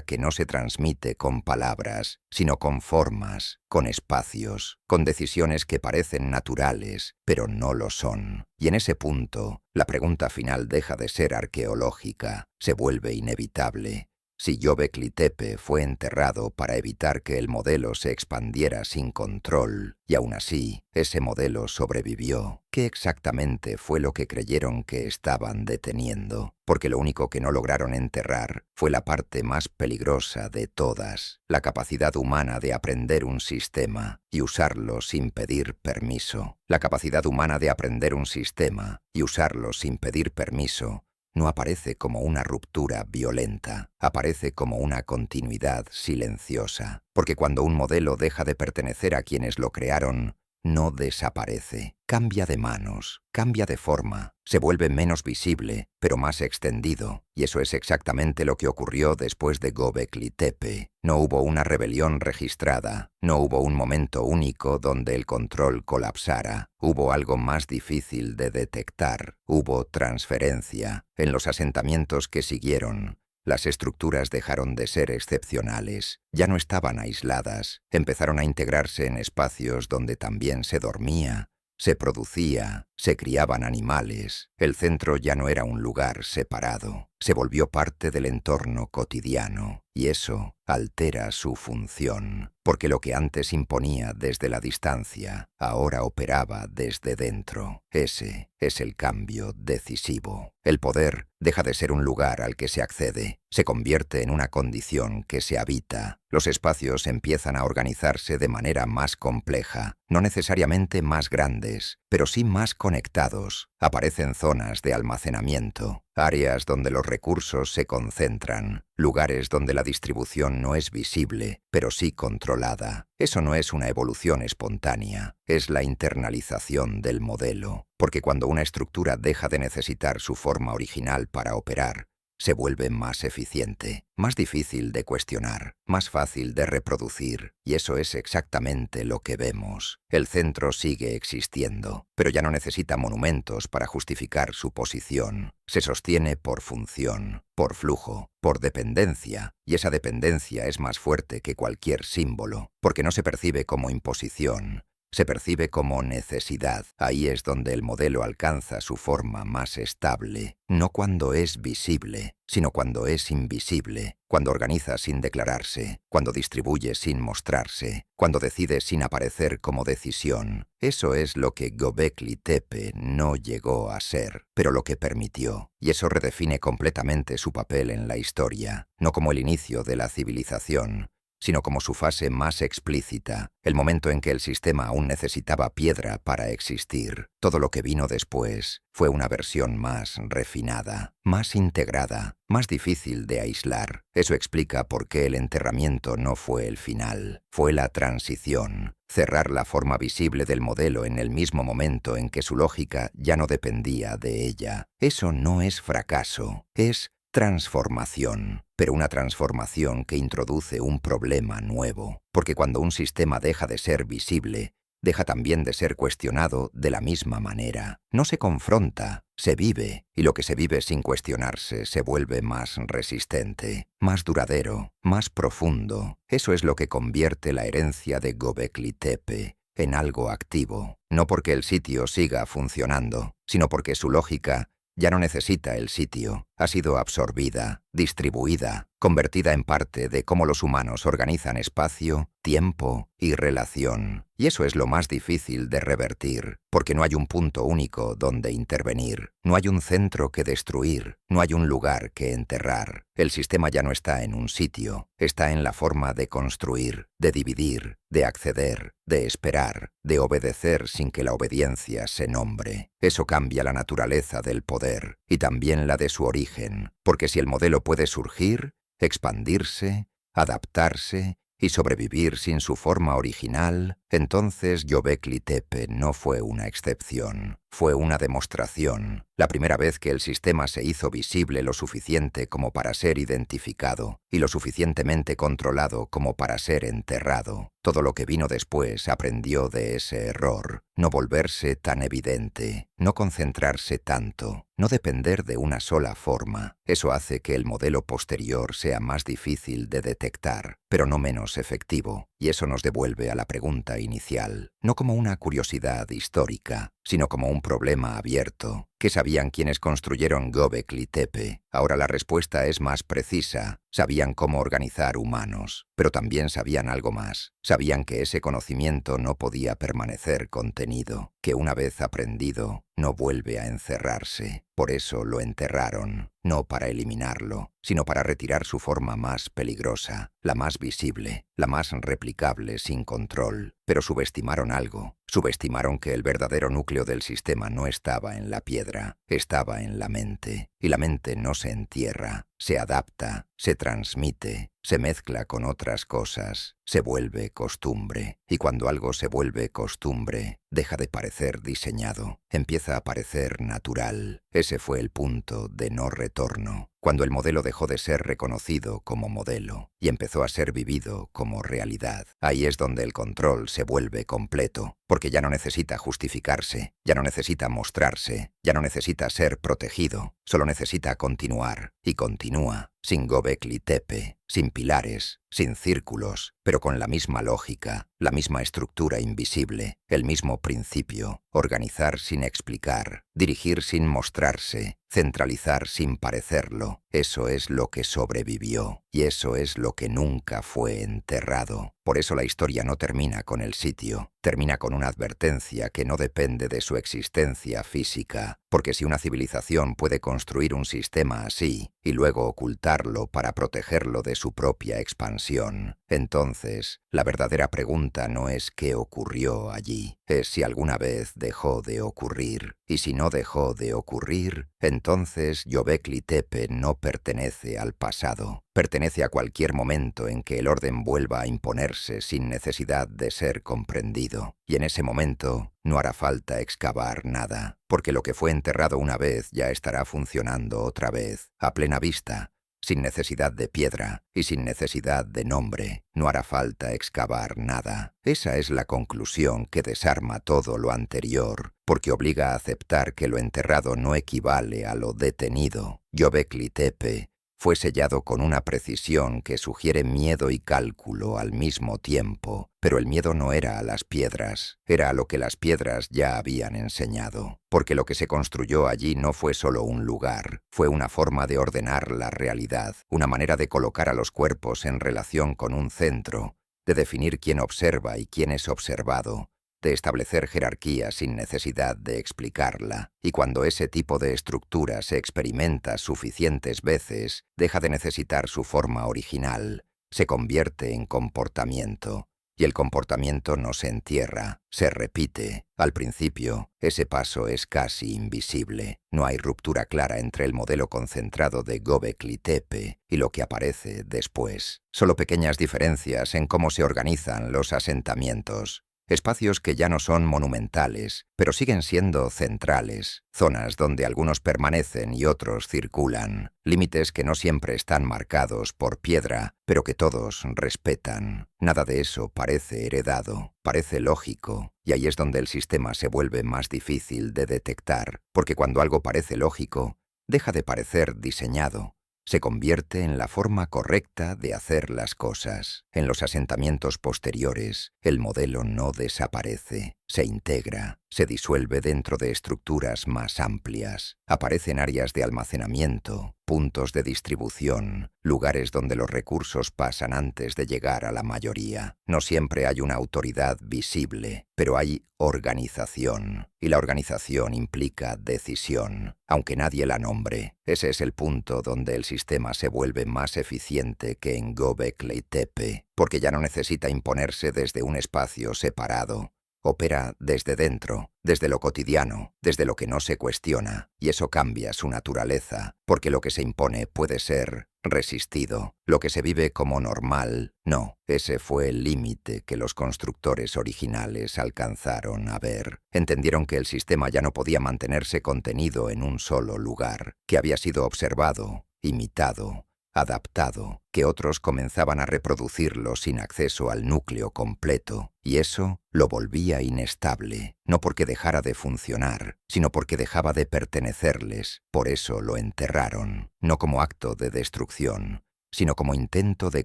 que no se transmite con palabras, sino con formas, con espacios, con decisiones que parecen naturales, pero no lo son. Y en ese punto, la pregunta final deja de ser arqueológica, se vuelve inevitable. Si Göbekli Tepe fue enterrado para evitar que el modelo se expandiera sin control, y aún así, ese modelo sobrevivió, ¿qué exactamente fue lo que creyeron que estaban deteniendo? Porque lo único que no lograron enterrar fue la parte más peligrosa de todas, la capacidad humana de aprender un sistema y usarlo sin pedir permiso. La capacidad humana de aprender un sistema y usarlo sin pedir permiso no aparece como una ruptura violenta, aparece como una continuidad silenciosa, porque cuando un modelo deja de pertenecer a quienes lo crearon, no desaparece, cambia de manos, cambia de forma, se vuelve menos visible, pero más extendido, y eso es exactamente lo que ocurrió después de Göbekli Tepe. No hubo una rebelión registrada, no hubo un momento único donde el control colapsara, hubo algo más difícil de detectar, hubo transferencia. En los asentamientos que siguieron, las estructuras dejaron de ser excepcionales, ya no estaban aisladas, empezaron a integrarse en espacios donde también se dormía, se producía, se criaban animales. El centro ya no era un lugar separado, se volvió parte del entorno cotidiano, y eso altera su función, porque lo que antes imponía desde la distancia, ahora operaba desde dentro. Ese es el cambio decisivo. El poder deja de ser un lugar al que se accede, se convierte en una condición que se habita. Los espacios empiezan a organizarse de manera más compleja, no necesariamente más grandes, pero sí más conectados. Aparecen zonas de almacenamiento, áreas donde los recursos se concentran, lugares donde la distribución no es visible, pero sí controlada. Eso no es una evolución espontánea, es la internalización del modelo, porque cuando una estructura deja de necesitar su forma original para operar, se vuelve más eficiente, más difícil de cuestionar, más fácil de reproducir, y eso es exactamente lo que vemos. El centro sigue existiendo, pero ya no necesita monumentos para justificar su posición. Se sostiene por función, por flujo, por dependencia, y esa dependencia es más fuerte que cualquier símbolo, porque no se percibe como imposición, se percibe como necesidad. Ahí es donde el modelo alcanza su forma más estable, no cuando es visible, sino cuando es invisible, cuando organiza sin declararse, cuando distribuye sin mostrarse, cuando decide sin aparecer como decisión. Eso es lo que Göbekli Tepe no llegó a ser, pero lo que permitió, y eso redefine completamente su papel en la historia, no como el inicio de la civilización, sino como su fase más explícita, el momento en que el sistema aún necesitaba piedra para existir. Todo lo que vino después fue una versión más refinada, más integrada, más difícil de aislar. Eso explica por qué el enterramiento no fue el final, fue la transición. Cerrar la forma visible del modelo en el mismo momento en que su lógica ya no dependía de ella. Eso no es fracaso, es transformación, pero una transformación que introduce un problema nuevo, porque cuando un sistema deja de ser visible, deja también de ser cuestionado de la misma manera. No se confronta, se vive, y lo que se vive sin cuestionarse se vuelve más resistente, más duradero, más profundo. Eso es lo que convierte la herencia de Göbekli Tepe en algo activo, no porque el sitio siga funcionando, sino porque su lógica ya no necesita el sitio, ha sido absorbida, distribuida, convertida en parte de cómo los humanos organizan espacio, tiempo y relación. Y eso es lo más difícil de revertir, porque no hay un punto único donde intervenir, no hay un centro que destruir, no hay un lugar que enterrar. El sistema ya no está en un sitio, está en la forma de construir, de dividir, de acceder, de esperar, de obedecer sin que la obediencia se nombre. Eso cambia la naturaleza del poder y también la de su origen, porque si el modelo puede surgir, expandirse, adaptarse y sobrevivir sin su forma original, entonces Göbekli Tepe no fue una excepción, fue una demostración, la primera vez que el sistema se hizo visible lo suficiente como para ser identificado y lo suficientemente controlado como para ser enterrado. Todo lo que vino después aprendió de ese error, no volverse tan evidente, no concentrarse tanto, no depender de una sola forma. Eso hace que el modelo posterior sea más difícil de detectar, pero no menos efectivo, y eso nos devuelve a la pregunta inicial, no como una curiosidad histórica, sino como un problema abierto. ¿Qué sabían quienes construyeron Göbekli Tepe? Ahora la respuesta es más precisa. Sabían cómo organizar humanos, pero también sabían algo más. Sabían que ese conocimiento no podía permanecer contenido, que una vez aprendido, no vuelve a encerrarse. Por eso lo enterraron, no para eliminarlo, sino para retirar su forma más peligrosa, la más visible, la más replicable sin control. Pero subestimaron algo. Subestimaron que el verdadero núcleo del sistema no estaba en la piedra, estaba en la mente. Y la mente no se entierra, se adapta, se transmite, se mezcla con otras cosas, se vuelve costumbre. Y cuando algo se vuelve costumbre, deja de parecer diseñado, empieza a parecer natural. Ese fue el punto de no retorno, cuando el modelo dejó de ser reconocido como modelo y empezó a ser vivido como realidad. Ahí es donde el control se vuelve completo, porque ya no necesita justificarse, ya no necesita mostrarse, ya no necesita ser protegido, solo necesita continuar, y continúa, sin Göbekli Tepe, sin pilares, sin círculos, pero con la misma lógica, la misma estructura invisible, el mismo principio, organizar sin explicar, dirigir sin mostrarse, centralizar sin parecerlo. Eso es lo que sobrevivió, y eso es lo que nunca fue enterrado. Por eso la historia no termina con el sitio, termina con una advertencia que no depende de su existencia física, porque si una civilización puede construir un sistema así y luego ocultar forzarlo para protegerlo de su propia expansión. Entonces, la verdadera pregunta no es qué ocurrió allí, es si alguna vez dejó de ocurrir. Y si no dejó de ocurrir, entonces Göbekli Tepe no pertenece al pasado. Pertenece a cualquier momento en que el orden vuelva a imponerse sin necesidad de ser comprendido. Y en ese momento no hará falta excavar nada, porque lo que fue enterrado una vez ya estará funcionando otra vez, a plena vista, sin necesidad de piedra y sin necesidad de nombre. No hará falta excavar nada. Esa es la conclusión que desarma todo lo anterior, porque obliga a aceptar que lo enterrado no equivale a lo detenido. Göbekli Tepe fue sellado con una precisión que sugiere miedo y cálculo al mismo tiempo, pero el miedo no era a las piedras, era a lo que las piedras ya habían enseñado, porque lo que se construyó allí no fue solo un lugar, fue una forma de ordenar la realidad, una manera de colocar a los cuerpos en relación con un centro, de definir quién observa y quién es observado, de establecer jerarquía sin necesidad de explicarla, y cuando ese tipo de estructura se experimenta suficientes veces, deja de necesitar su forma original, se convierte en comportamiento, y el comportamiento no se entierra, se repite. Al principio, ese paso es casi invisible. No hay ruptura clara entre el modelo concentrado de Göbekli Tepe y lo que aparece después. Solo pequeñas diferencias en cómo se organizan los asentamientos. Espacios que ya no son monumentales, pero siguen siendo centrales, zonas donde algunos permanecen y otros circulan, límites que no siempre están marcados por piedra, pero que todos respetan. Nada de eso parece heredado, parece lógico, y ahí es donde el sistema se vuelve más difícil de detectar, porque cuando algo parece lógico, deja de parecer diseñado. Se convierte en la forma correcta de hacer las cosas. En los asentamientos posteriores, el modelo no desaparece, se integra, se disuelve dentro de estructuras más amplias. Aparecen áreas de almacenamiento, puntos de distribución, lugares donde los recursos pasan antes de llegar a la mayoría. No siempre hay una autoridad visible, pero hay organización, y la organización implica decisión, aunque nadie la nombre. Ese es el punto donde el sistema se vuelve más eficiente que en Göbekli Tepe, porque ya no necesita imponerse desde un espacio separado. Opera desde dentro, desde lo cotidiano, desde lo que no se cuestiona, y eso cambia su naturaleza, porque lo que se impone puede ser resistido. Lo que se vive como normal, no. Ese fue el límite que los constructores originales alcanzaron a ver. Entendieron que el sistema ya no podía mantenerse contenido en un solo lugar, que había sido observado, imitado, adaptado, que otros comenzaban a reproducirlo sin acceso al núcleo completo, y eso lo volvía inestable, no porque dejara de funcionar, sino porque dejaba de pertenecerles. Por eso lo enterraron, no como acto de destrucción, sino como intento de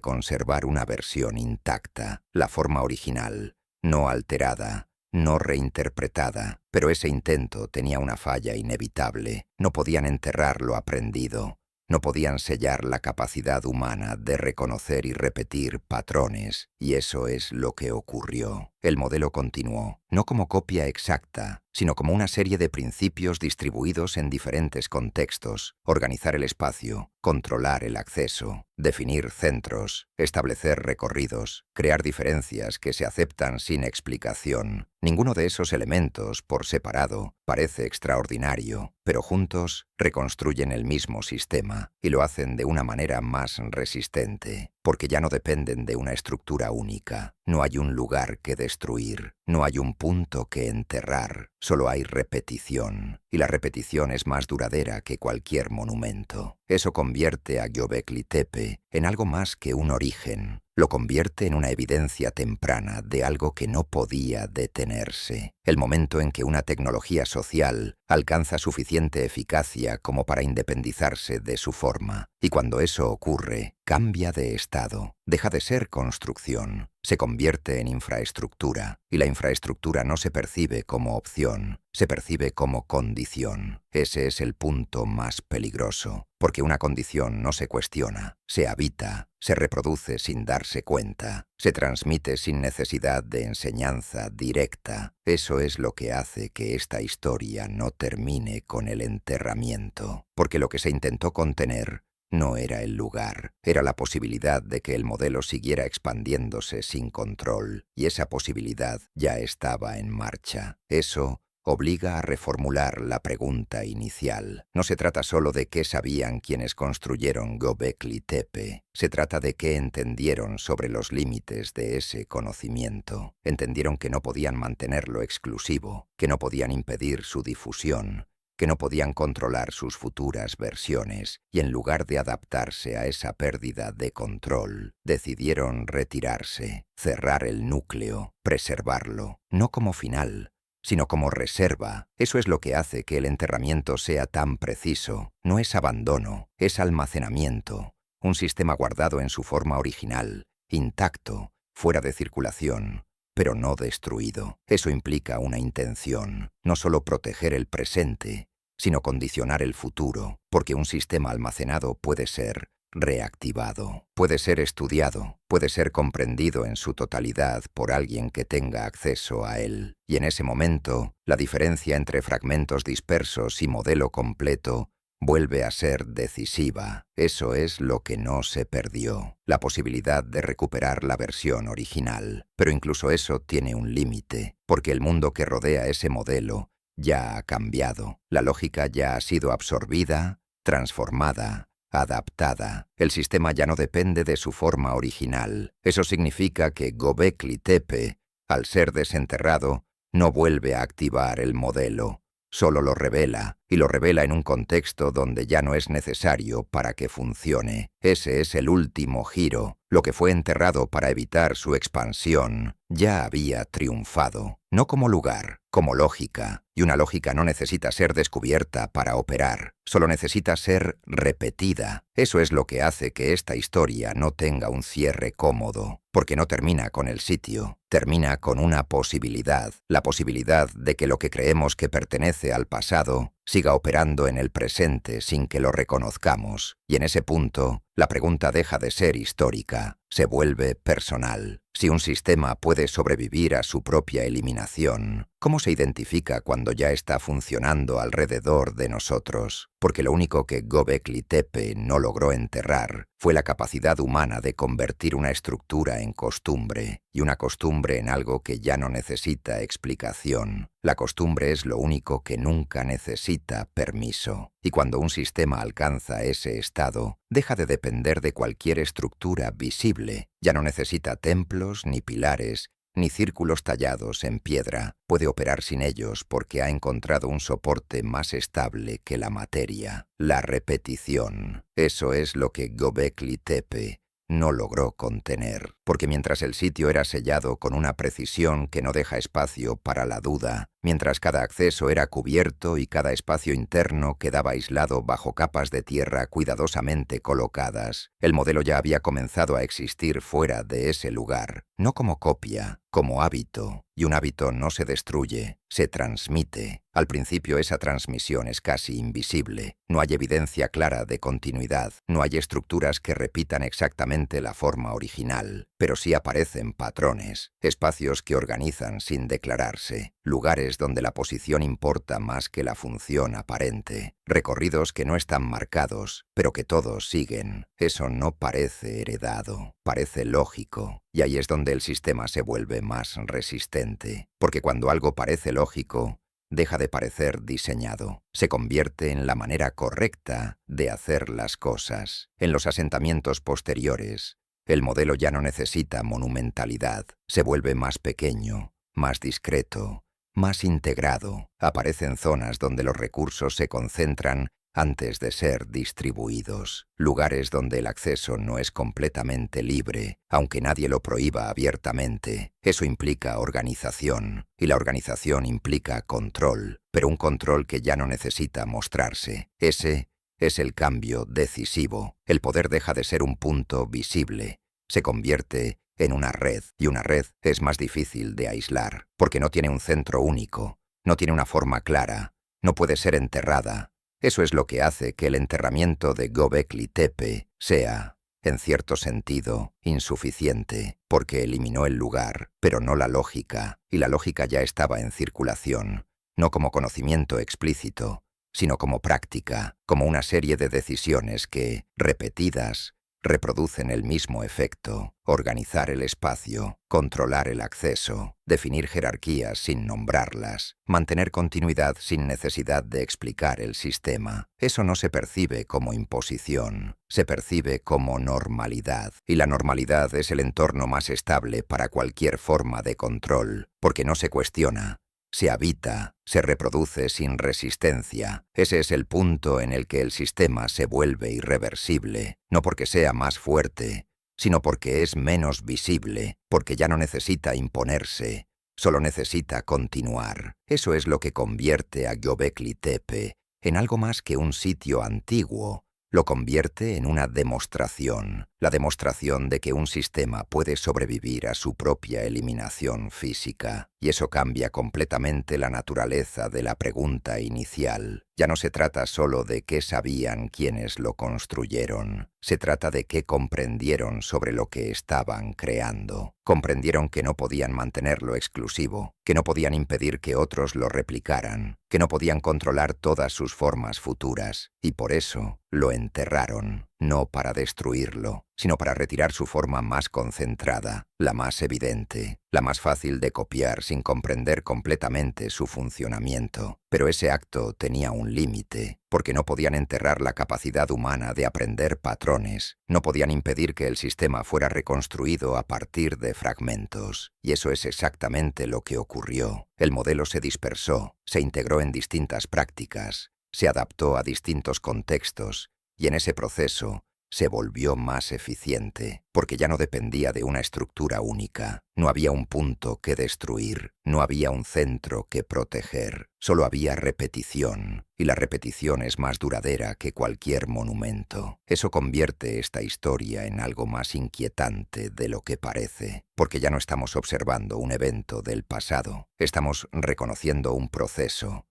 conservar una versión intacta, la forma original, no alterada, no reinterpretada, pero ese intento tenía una falla inevitable. No podían enterrar lo aprendido. No podían sellar la capacidad humana de reconocer y repetir patrones, y eso es lo que ocurrió. El modelo continuó, no como copia exacta, sino como una serie de principios distribuidos en diferentes contextos: organizar el espacio, controlar el acceso, definir centros, establecer recorridos, crear diferencias que se aceptan sin explicación. Ninguno de esos elementos, por separado, parece extraordinario, pero juntos reconstruyen el mismo sistema y lo hacen de una manera más resistente, porque ya no dependen de una estructura única. No hay un lugar que destruir, no hay un punto que enterrar, solo hay repetición, y la repetición es más duradera que cualquier monumento. Eso convierte a Göbekli Tepe en algo más que un origen. Lo convierte en una evidencia temprana de algo que no podía detenerse. El momento en que una tecnología social alcanza suficiente eficacia como para independizarse de su forma. Y cuando eso ocurre, cambia de estado, deja de ser construcción, se convierte en infraestructura, y la infraestructura no se percibe como opción, se percibe como condición. Ese es el punto más peligroso, porque una condición no se cuestiona, se habita, se reproduce sin darse cuenta, se transmite sin necesidad de enseñanza directa. Eso es lo que hace que esta historia no termine con el enterramiento, porque lo que se intentó contener no era el lugar, era la posibilidad de que el modelo siguiera expandiéndose sin control, y esa posibilidad ya estaba en marcha. Eso obliga a reformular la pregunta inicial. No se trata solo de qué sabían quienes construyeron Göbekli Tepe, se trata de qué entendieron sobre los límites de ese conocimiento. Entendieron que no podían mantenerlo exclusivo, que no podían impedir su difusión, que no podían controlar sus futuras versiones, y en lugar de adaptarse a esa pérdida de control, decidieron retirarse, cerrar el núcleo, preservarlo, no como final, sino como reserva. Eso es lo que hace que el enterramiento sea tan preciso. No es abandono, es almacenamiento, un sistema guardado en su forma original, intacto, fuera de circulación, pero no destruido. Eso implica una intención, no solo proteger el presente, sino condicionar el futuro, porque un sistema almacenado puede ser reactivado, puede ser estudiado, puede ser comprendido en su totalidad por alguien que tenga acceso a él. Y en ese momento, la diferencia entre fragmentos dispersos y modelo completo vuelve a ser decisiva. Eso es lo que no se perdió, la posibilidad de recuperar la versión original. Pero incluso eso tiene un límite, porque el mundo que rodea ese modelo ya ha cambiado. La lógica ya ha sido absorbida, transformada, adaptada. El sistema ya no depende de su forma original. Eso significa que Göbekli Tepe, al ser desenterrado, no vuelve a activar el modelo. Solo lo revela, y lo revela en un contexto donde ya no es necesario para que funcione. Ese es el último giro. Lo que fue enterrado para evitar su expansión ya había triunfado, no como lugar, como lógica. Y una lógica no necesita ser descubierta para operar, solo necesita ser repetida. Eso es lo que hace que esta historia no tenga un cierre cómodo, porque no termina con el sitio, termina con una posibilidad, la posibilidad de que lo que creemos que pertenece al pasado siga operando en el presente sin que lo reconozcamos, y en ese punto, la pregunta deja de ser histórica, se vuelve personal. Si un sistema puede sobrevivir a su propia eliminación, ¿cómo se identifica cuando ya está funcionando alrededor de nosotros? Porque lo único que Göbekli Tepe no logró enterrar fue la capacidad humana de convertir una estructura en costumbre, y una costumbre en algo que ya no necesita explicación. La costumbre es lo único que nunca necesita permiso. Y cuando un sistema alcanza ese estado, deja de depender de cualquier estructura visible. Ya no necesita templos, ni pilares, ni círculos tallados en piedra. Puede operar sin ellos porque ha encontrado un soporte más estable que la materia. La repetición. Eso es lo que Göbekli Tepe no logró contener, porque mientras el sitio era sellado con una precisión que no deja espacio para la duda, mientras cada acceso era cubierto y cada espacio interno quedaba aislado bajo capas de tierra cuidadosamente colocadas, el modelo ya había comenzado a existir fuera de ese lugar, no como copia, como hábito. Y un hábito no se destruye, se transmite. Al principio esa transmisión es casi invisible. No hay evidencia clara de continuidad. No hay estructuras que repitan exactamente la forma original. Pero sí aparecen patrones, espacios que organizan sin declararse, lugares donde la posición importa más que la función aparente, recorridos que no están marcados, pero que todos siguen. Eso no parece heredado, parece lógico. Y ahí es donde el sistema se vuelve más resistente, porque cuando algo parece lógico, deja de parecer diseñado, se convierte en la manera correcta de hacer las cosas. En los asentamientos posteriores, el modelo ya no necesita monumentalidad, se vuelve más pequeño, más discreto, más integrado. Aparecen zonas donde los recursos se concentran antes de ser distribuidos, lugares donde el acceso no es completamente libre, aunque nadie lo prohíba abiertamente. Eso implica organización, y la organización implica control, pero un control que ya no necesita mostrarse. Ese es el cambio decisivo. El poder deja de ser un punto visible, se convierte en una red, y una red es más difícil de aislar, porque no tiene un centro único, no tiene una forma clara, no puede ser enterrada. Eso es lo que hace que el enterramiento de Göbekli Tepe sea, en cierto sentido, insuficiente, porque eliminó el lugar, pero no la lógica, y la lógica ya estaba en circulación, no como conocimiento explícito, sino como práctica, como una serie de decisiones que, repetidas, reproducen el mismo efecto: organizar el espacio, controlar el acceso, definir jerarquías sin nombrarlas, mantener continuidad sin necesidad de explicar el sistema. Eso no se percibe como imposición, se percibe como normalidad, y la normalidad es el entorno más estable para cualquier forma de control, porque no se cuestiona, se habita, se reproduce sin resistencia. Ese es el punto en el que el sistema se vuelve irreversible, no porque sea más fuerte, sino porque es menos visible, porque ya no necesita imponerse, solo necesita continuar. Eso es lo que convierte a Göbekli Tepe en algo más que un sitio antiguo. Lo convierte en una demostración, la demostración de que un sistema puede sobrevivir a su propia eliminación física. Y eso cambia completamente la naturaleza de la pregunta inicial. Ya no se trata solo de qué sabían quienes lo construyeron, se trata de qué comprendieron sobre lo que estaban creando. Comprendieron que no podían mantenerlo exclusivo, que no podían impedir que otros lo replicaran, que no podían controlar todas sus formas futuras, y por eso lo enterraron, no para destruirlo, sino para retirar su forma más concentrada, la más evidente, la más fácil de copiar sin comprender completamente su funcionamiento. Pero ese acto tenía un límite, porque no podían enterrar la capacidad humana de aprender patrones, no podían impedir que el sistema fuera reconstruido a partir de fragmentos. Y eso es exactamente lo que ocurrió. El modelo se dispersó, se integró en distintas prácticas, se adaptó a distintos contextos, y en ese proceso se volvió más eficiente, porque ya no dependía de una estructura única. No había un punto que destruir, no había un centro que proteger, solo había repetición, y la repetición es más duradera que cualquier monumento. Eso convierte esta historia en algo más inquietante de lo que parece, porque ya no estamos observando un evento del pasado, estamos reconociendo un proceso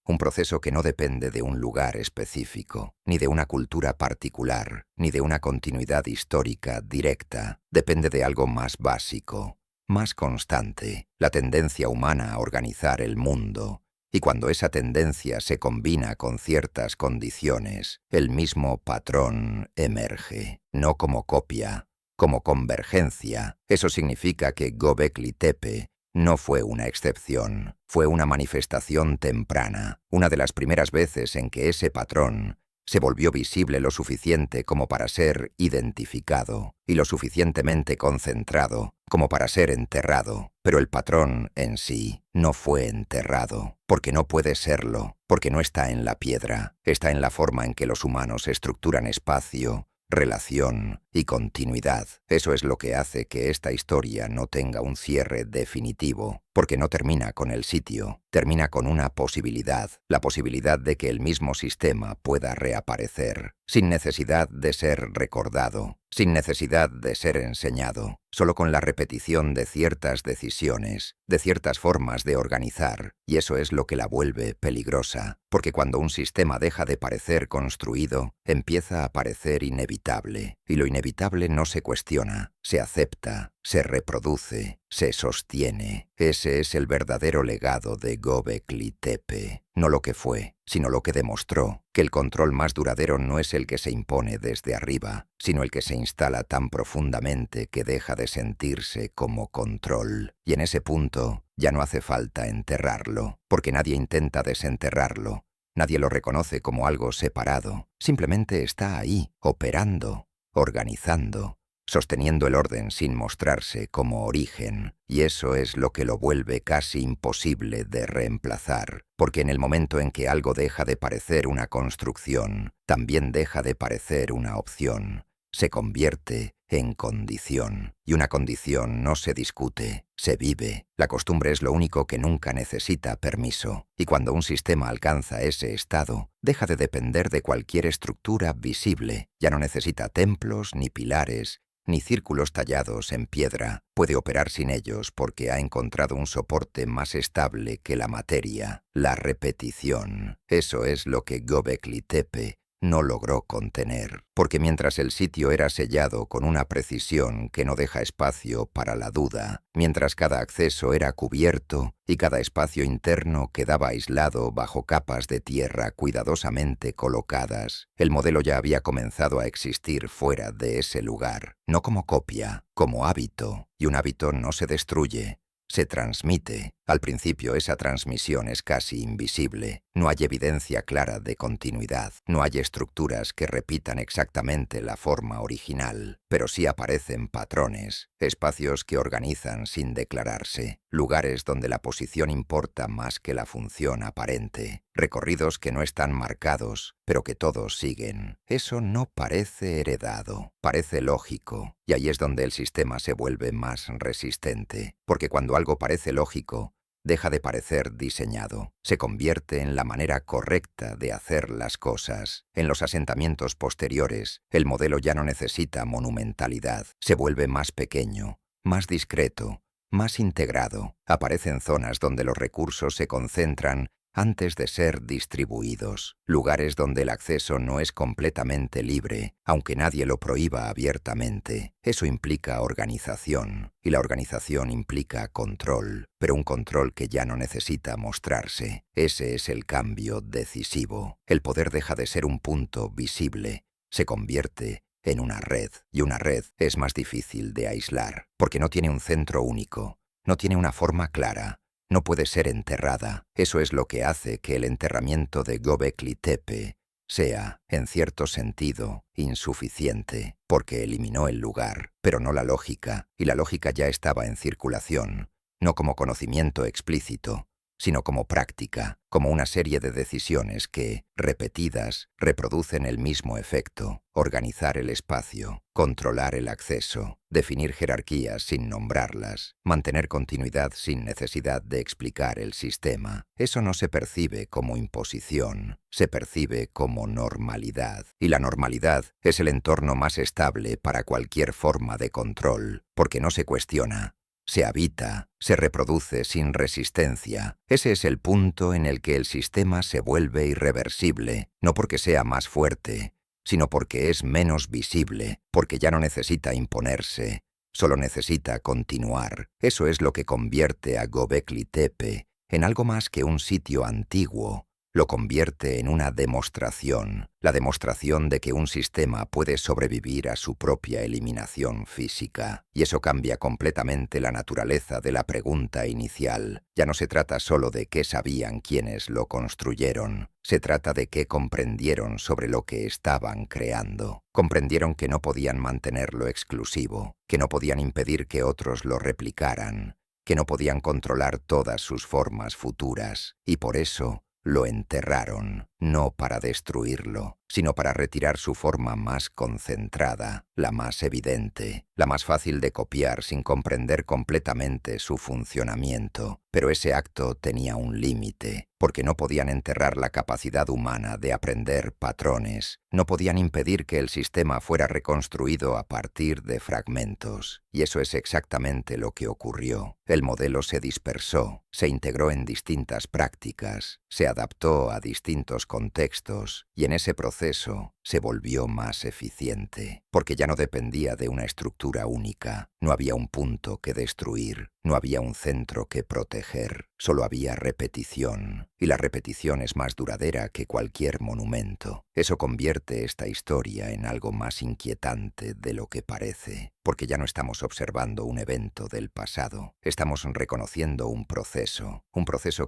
que no depende de un lugar específico, ni de una cultura particular, ni de una continuidad histórica directa. Depende de algo más básico, más constante, la tendencia humana a organizar el mundo. Y cuando esa tendencia se combina con ciertas condiciones, el mismo patrón emerge, no como copia, como convergencia. Eso significa que Göbekli Tepe no fue una excepción, fue una manifestación temprana, una de las primeras veces en que ese patrón se volvió visible lo suficiente como para ser identificado y lo suficientemente concentrado como para ser enterrado. Pero el patrón en sí no fue enterrado, porque no puede serlo, porque no está en la piedra, está en la forma en que los humanos estructuran espacio, relación y continuidad. Eso es lo que hace que esta historia no tenga un cierre definitivo, porque no termina con el sitio, termina con una posibilidad, la posibilidad de que el mismo sistema pueda reaparecer, sin necesidad de ser recordado, sin necesidad de ser enseñado, solo con la repetición de ciertas decisiones, de ciertas formas de organizar, y eso es lo que la vuelve peligrosa, porque cuando un sistema deja de parecer construido, empieza a parecer inevitable, y lo inevitable no se cuestiona, se acepta, se reproduce, se sostiene. Ese es el verdadero legado de Göbekli Tepe, no lo que fue, sino lo que demostró, que el control más duradero no es el que se impone desde arriba, sino el que se instala tan profundamente que deja de sentirse como control. Y en ese punto ya no hace falta enterrarlo, porque nadie intenta desenterrarlo, nadie lo reconoce como algo separado, simplemente está ahí, operando, organizando, sosteniendo el orden sin mostrarse como origen, y eso es lo que lo vuelve casi imposible de reemplazar, porque en el momento en que algo deja de parecer una construcción, también deja de parecer una opción, se convierte en condición, y una condición no se discute, se vive. La costumbre es lo único que nunca necesita permiso, y cuando un sistema alcanza ese estado, deja de depender de cualquier estructura visible, ya no necesita templos ni pilares, ni círculos tallados en piedra, puede operar sin ellos porque ha encontrado un soporte más estable que la materia, la repetición. Eso es lo que Göbekli Tepe no logró contener, porque mientras el sitio era sellado con una precisión que no deja espacio para la duda, mientras cada acceso era cubierto y cada espacio interno quedaba aislado bajo capas de tierra cuidadosamente colocadas, el modelo ya había comenzado a existir fuera de ese lugar, no como copia, como hábito, y un hábito no se destruye, se transmite. Al principio esa transmisión es casi invisible. No hay evidencia clara de continuidad. No hay estructuras que repitan exactamente la forma original. Pero sí aparecen patrones, espacios que organizan sin declararse, lugares donde la posición importa más que la función aparente, recorridos que no están marcados, pero que todos siguen. Eso no parece heredado, parece lógico. Y ahí es donde el sistema se vuelve más resistente. Porque cuando algo parece lógico, deja de parecer diseñado, se convierte en la manera correcta de hacer las cosas. En los asentamientos posteriores, el modelo ya no necesita monumentalidad, se vuelve más pequeño, más discreto, más integrado. Aparecen zonas donde los recursos se concentran antes de ser distribuidos, lugares donde el acceso no es completamente libre, aunque nadie lo prohíba abiertamente. Eso implica organización, y la organización implica control, pero un control que ya no necesita mostrarse. Ese es el cambio decisivo. El poder deja de ser un punto visible, se convierte en una red, y una red es más difícil de aislar, porque no tiene un centro único, no tiene una forma clara, no puede ser enterrada. Eso es lo que hace que el enterramiento de Göbekli Tepe sea, en cierto sentido, insuficiente, porque eliminó el lugar, pero no la lógica, y la lógica ya estaba en circulación, no como conocimiento explícito, sino como práctica, como una serie de decisiones que, repetidas, reproducen el mismo efecto: organizar el espacio, controlar el acceso, definir jerarquías sin nombrarlas, mantener continuidad sin necesidad de explicar el sistema. Eso no se percibe como imposición, se percibe como normalidad. Y la normalidad es el entorno más estable para cualquier forma de control, porque no se cuestiona, se habita, se reproduce sin resistencia. Ese es el punto en el que el sistema se vuelve irreversible, no porque sea más fuerte, sino porque es menos visible, porque ya no necesita imponerse, solo necesita continuar. Eso es lo que convierte a Göbekli Tepe en algo más que un sitio antiguo. Lo convierte en una demostración, la demostración de que un sistema puede sobrevivir a su propia eliminación física. Y eso cambia completamente la naturaleza de la pregunta inicial. Ya no se trata solo de qué sabían quienes lo construyeron, se trata de qué comprendieron sobre lo que estaban creando. Comprendieron que no podían mantenerlo exclusivo, que no podían impedir que otros lo replicaran, que no podían controlar todas sus formas futuras, y por eso lo enterraron, no para destruirlo, sino para retirar su forma más concentrada, la más evidente, la más fácil de copiar sin comprender completamente su funcionamiento. Pero ese acto tenía un límite, porque no podían enterrar la capacidad humana de aprender patrones, no podían impedir que el sistema fuera reconstruido a partir de fragmentos. Y eso es exactamente lo que ocurrió. El modelo se dispersó, se integró en distintas prácticas, se adaptó a distintos contextos, y en ese proceso se volvió más eficiente, porque ya no dependía de una estructura única, no había un punto que destruir, no había un centro que proteger, solo había repetición, y la repetición es más duradera que cualquier monumento. Eso convierte esta historia en algo más inquietante de lo que parece, porque ya no estamos observando un evento del pasado, estamos reconociendo un proceso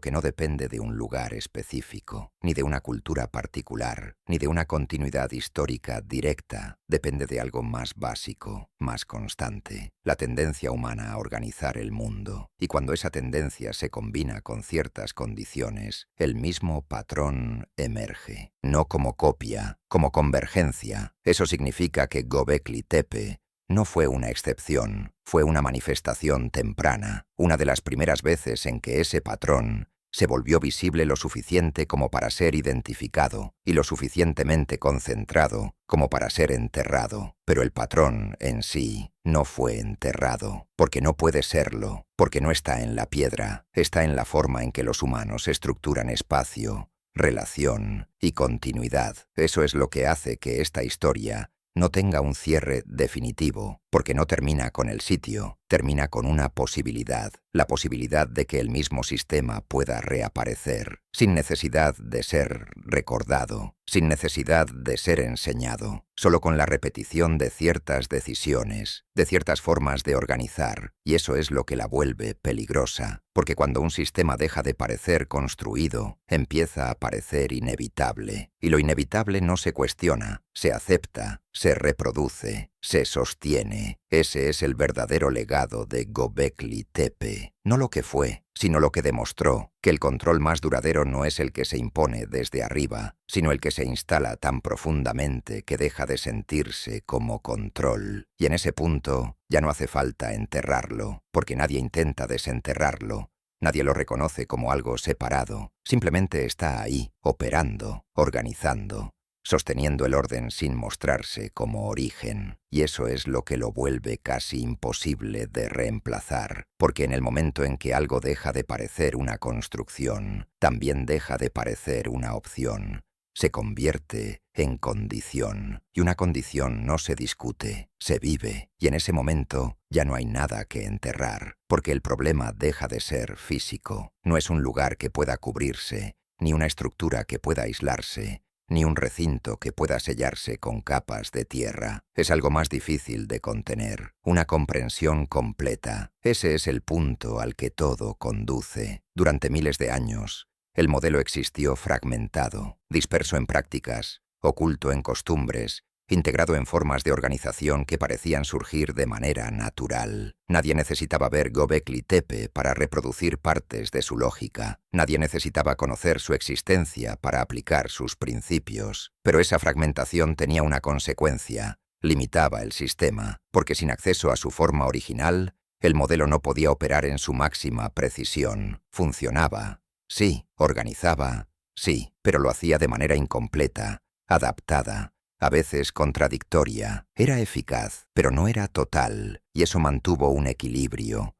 que no depende de un lugar específico, ni de una cultura particular, ni de una continuidad histórica directa, depende de algo más básico, más constante, la tendencia humana a organizar el mundo. Y cuando esa tendencia se combina con ciertas condiciones, el mismo patrón emerge, no como copia, como convergencia. Eso significa que Göbekli Tepe no fue una excepción, fue una manifestación temprana, una de las primeras veces en que ese patrón se volvió visible lo suficiente como para ser identificado y lo suficientemente concentrado como para ser enterrado. Pero el patrón en sí no fue enterrado, porque no puede serlo, porque no está en la piedra, está en la forma en que los humanos estructuran espacio, relación y continuidad. Eso es lo que hace que esta historia no tenga un cierre definitivo, porque no termina con el sitio, termina con una posibilidad, la posibilidad de que el mismo sistema pueda reaparecer, sin necesidad de ser recordado, sin necesidad de ser enseñado, solo con la repetición de ciertas decisiones, de ciertas formas de organizar, y eso es lo que la vuelve peligrosa, porque cuando un sistema deja de parecer construido, empieza a parecer inevitable, y lo inevitable no se cuestiona, se acepta, se reproduce, se sostiene. Ese es el verdadero legado de Göbekli Tepe. No lo que fue, sino lo que demostró, que el control más duradero no es el que se impone desde arriba, sino el que se instala tan profundamente que deja de sentirse como control. Y en ese punto ya no hace falta enterrarlo, porque nadie intenta desenterrarlo. Nadie lo reconoce como algo separado, simplemente está ahí, operando, organizando, sosteniendo el orden sin mostrarse como origen, y eso es lo que lo vuelve casi imposible de reemplazar, porque en el momento en que algo deja de parecer una construcción, también deja de parecer una opción. Se convierte en condición, y una condición no se discute, se vive, y en ese momento ya no hay nada que enterrar, porque el problema deja de ser físico, no es un lugar que pueda cubrirse, ni una estructura que pueda aislarse, ni un recinto que pueda sellarse con capas de tierra. Es algo más difícil de contener, una comprensión completa. Ese es el punto al que todo conduce. Durante miles de años, el modelo existió fragmentado, disperso en prácticas, oculto en costumbres, integrado en formas de organización que parecían surgir de manera natural. Nadie necesitaba ver Göbekli Tepe para reproducir partes de su lógica. Nadie necesitaba conocer su existencia para aplicar sus principios. Pero esa fragmentación tenía una consecuencia. Limitaba el sistema, porque sin acceso a su forma original, el modelo no podía operar en su máxima precisión. Funcionaba, sí, organizaba, sí, pero lo hacía de manera incompleta, adaptada, a veces contradictoria. Era eficaz, pero no era total, y eso mantuvo un equilibrio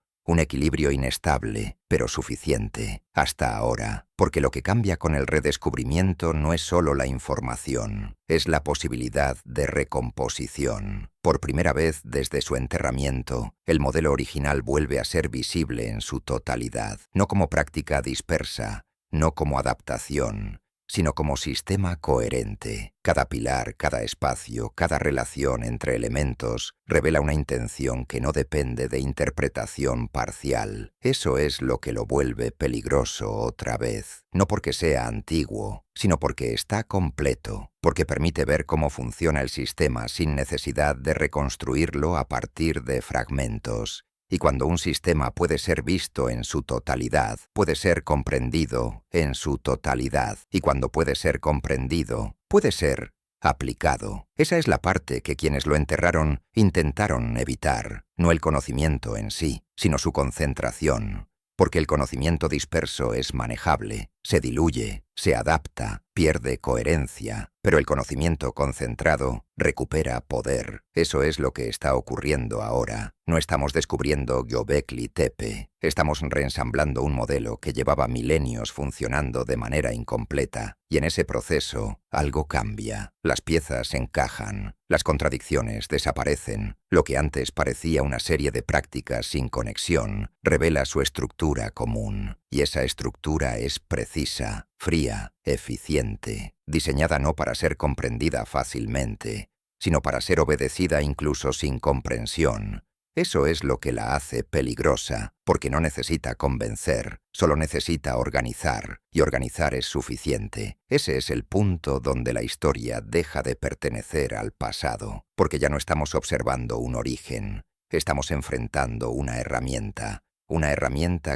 inestable, pero suficiente, hasta ahora, porque lo que cambia con el redescubrimiento no es solo la información, es la posibilidad de recomposición. Por primera vez desde su enterramiento, el modelo original vuelve a ser visible en su totalidad, no como práctica dispersa, no como adaptación, sino como sistema coherente. Cada pilar, cada espacio, cada relación entre elementos revela una intención que no depende de interpretación parcial. Eso es lo que lo vuelve peligroso otra vez. No porque sea antiguo, sino porque está completo, porque permite ver cómo funciona el sistema sin necesidad de reconstruirlo a partir de fragmentos. Y cuando un sistema puede ser visto en su totalidad, puede ser comprendido en su totalidad. Y cuando puede ser comprendido, puede ser aplicado. Esa es la parte que quienes lo enterraron intentaron evitar, no el conocimiento en sí, sino su concentración. Porque el conocimiento disperso es manejable, se diluye, se adapta, pierde coherencia, pero el conocimiento concentrado recupera poder. Eso es lo que está ocurriendo ahora. No estamos descubriendo Göbekli Tepe, estamos reensamblando un modelo que llevaba milenios funcionando de manera incompleta, y en ese proceso algo cambia. Las piezas encajan, las contradicciones desaparecen. Lo que antes parecía una serie de prácticas sin conexión revela su estructura común, y esa estructura es precisa, fría, eficiente, diseñada no para ser comprendida fácilmente, sino para ser obedecida incluso sin comprensión. Eso es lo que la hace peligrosa, porque no necesita convencer, solo necesita organizar, y organizar es suficiente. Ese es el punto donde la historia deja de pertenecer al pasado, porque ya no estamos observando un origen, estamos enfrentando una herramienta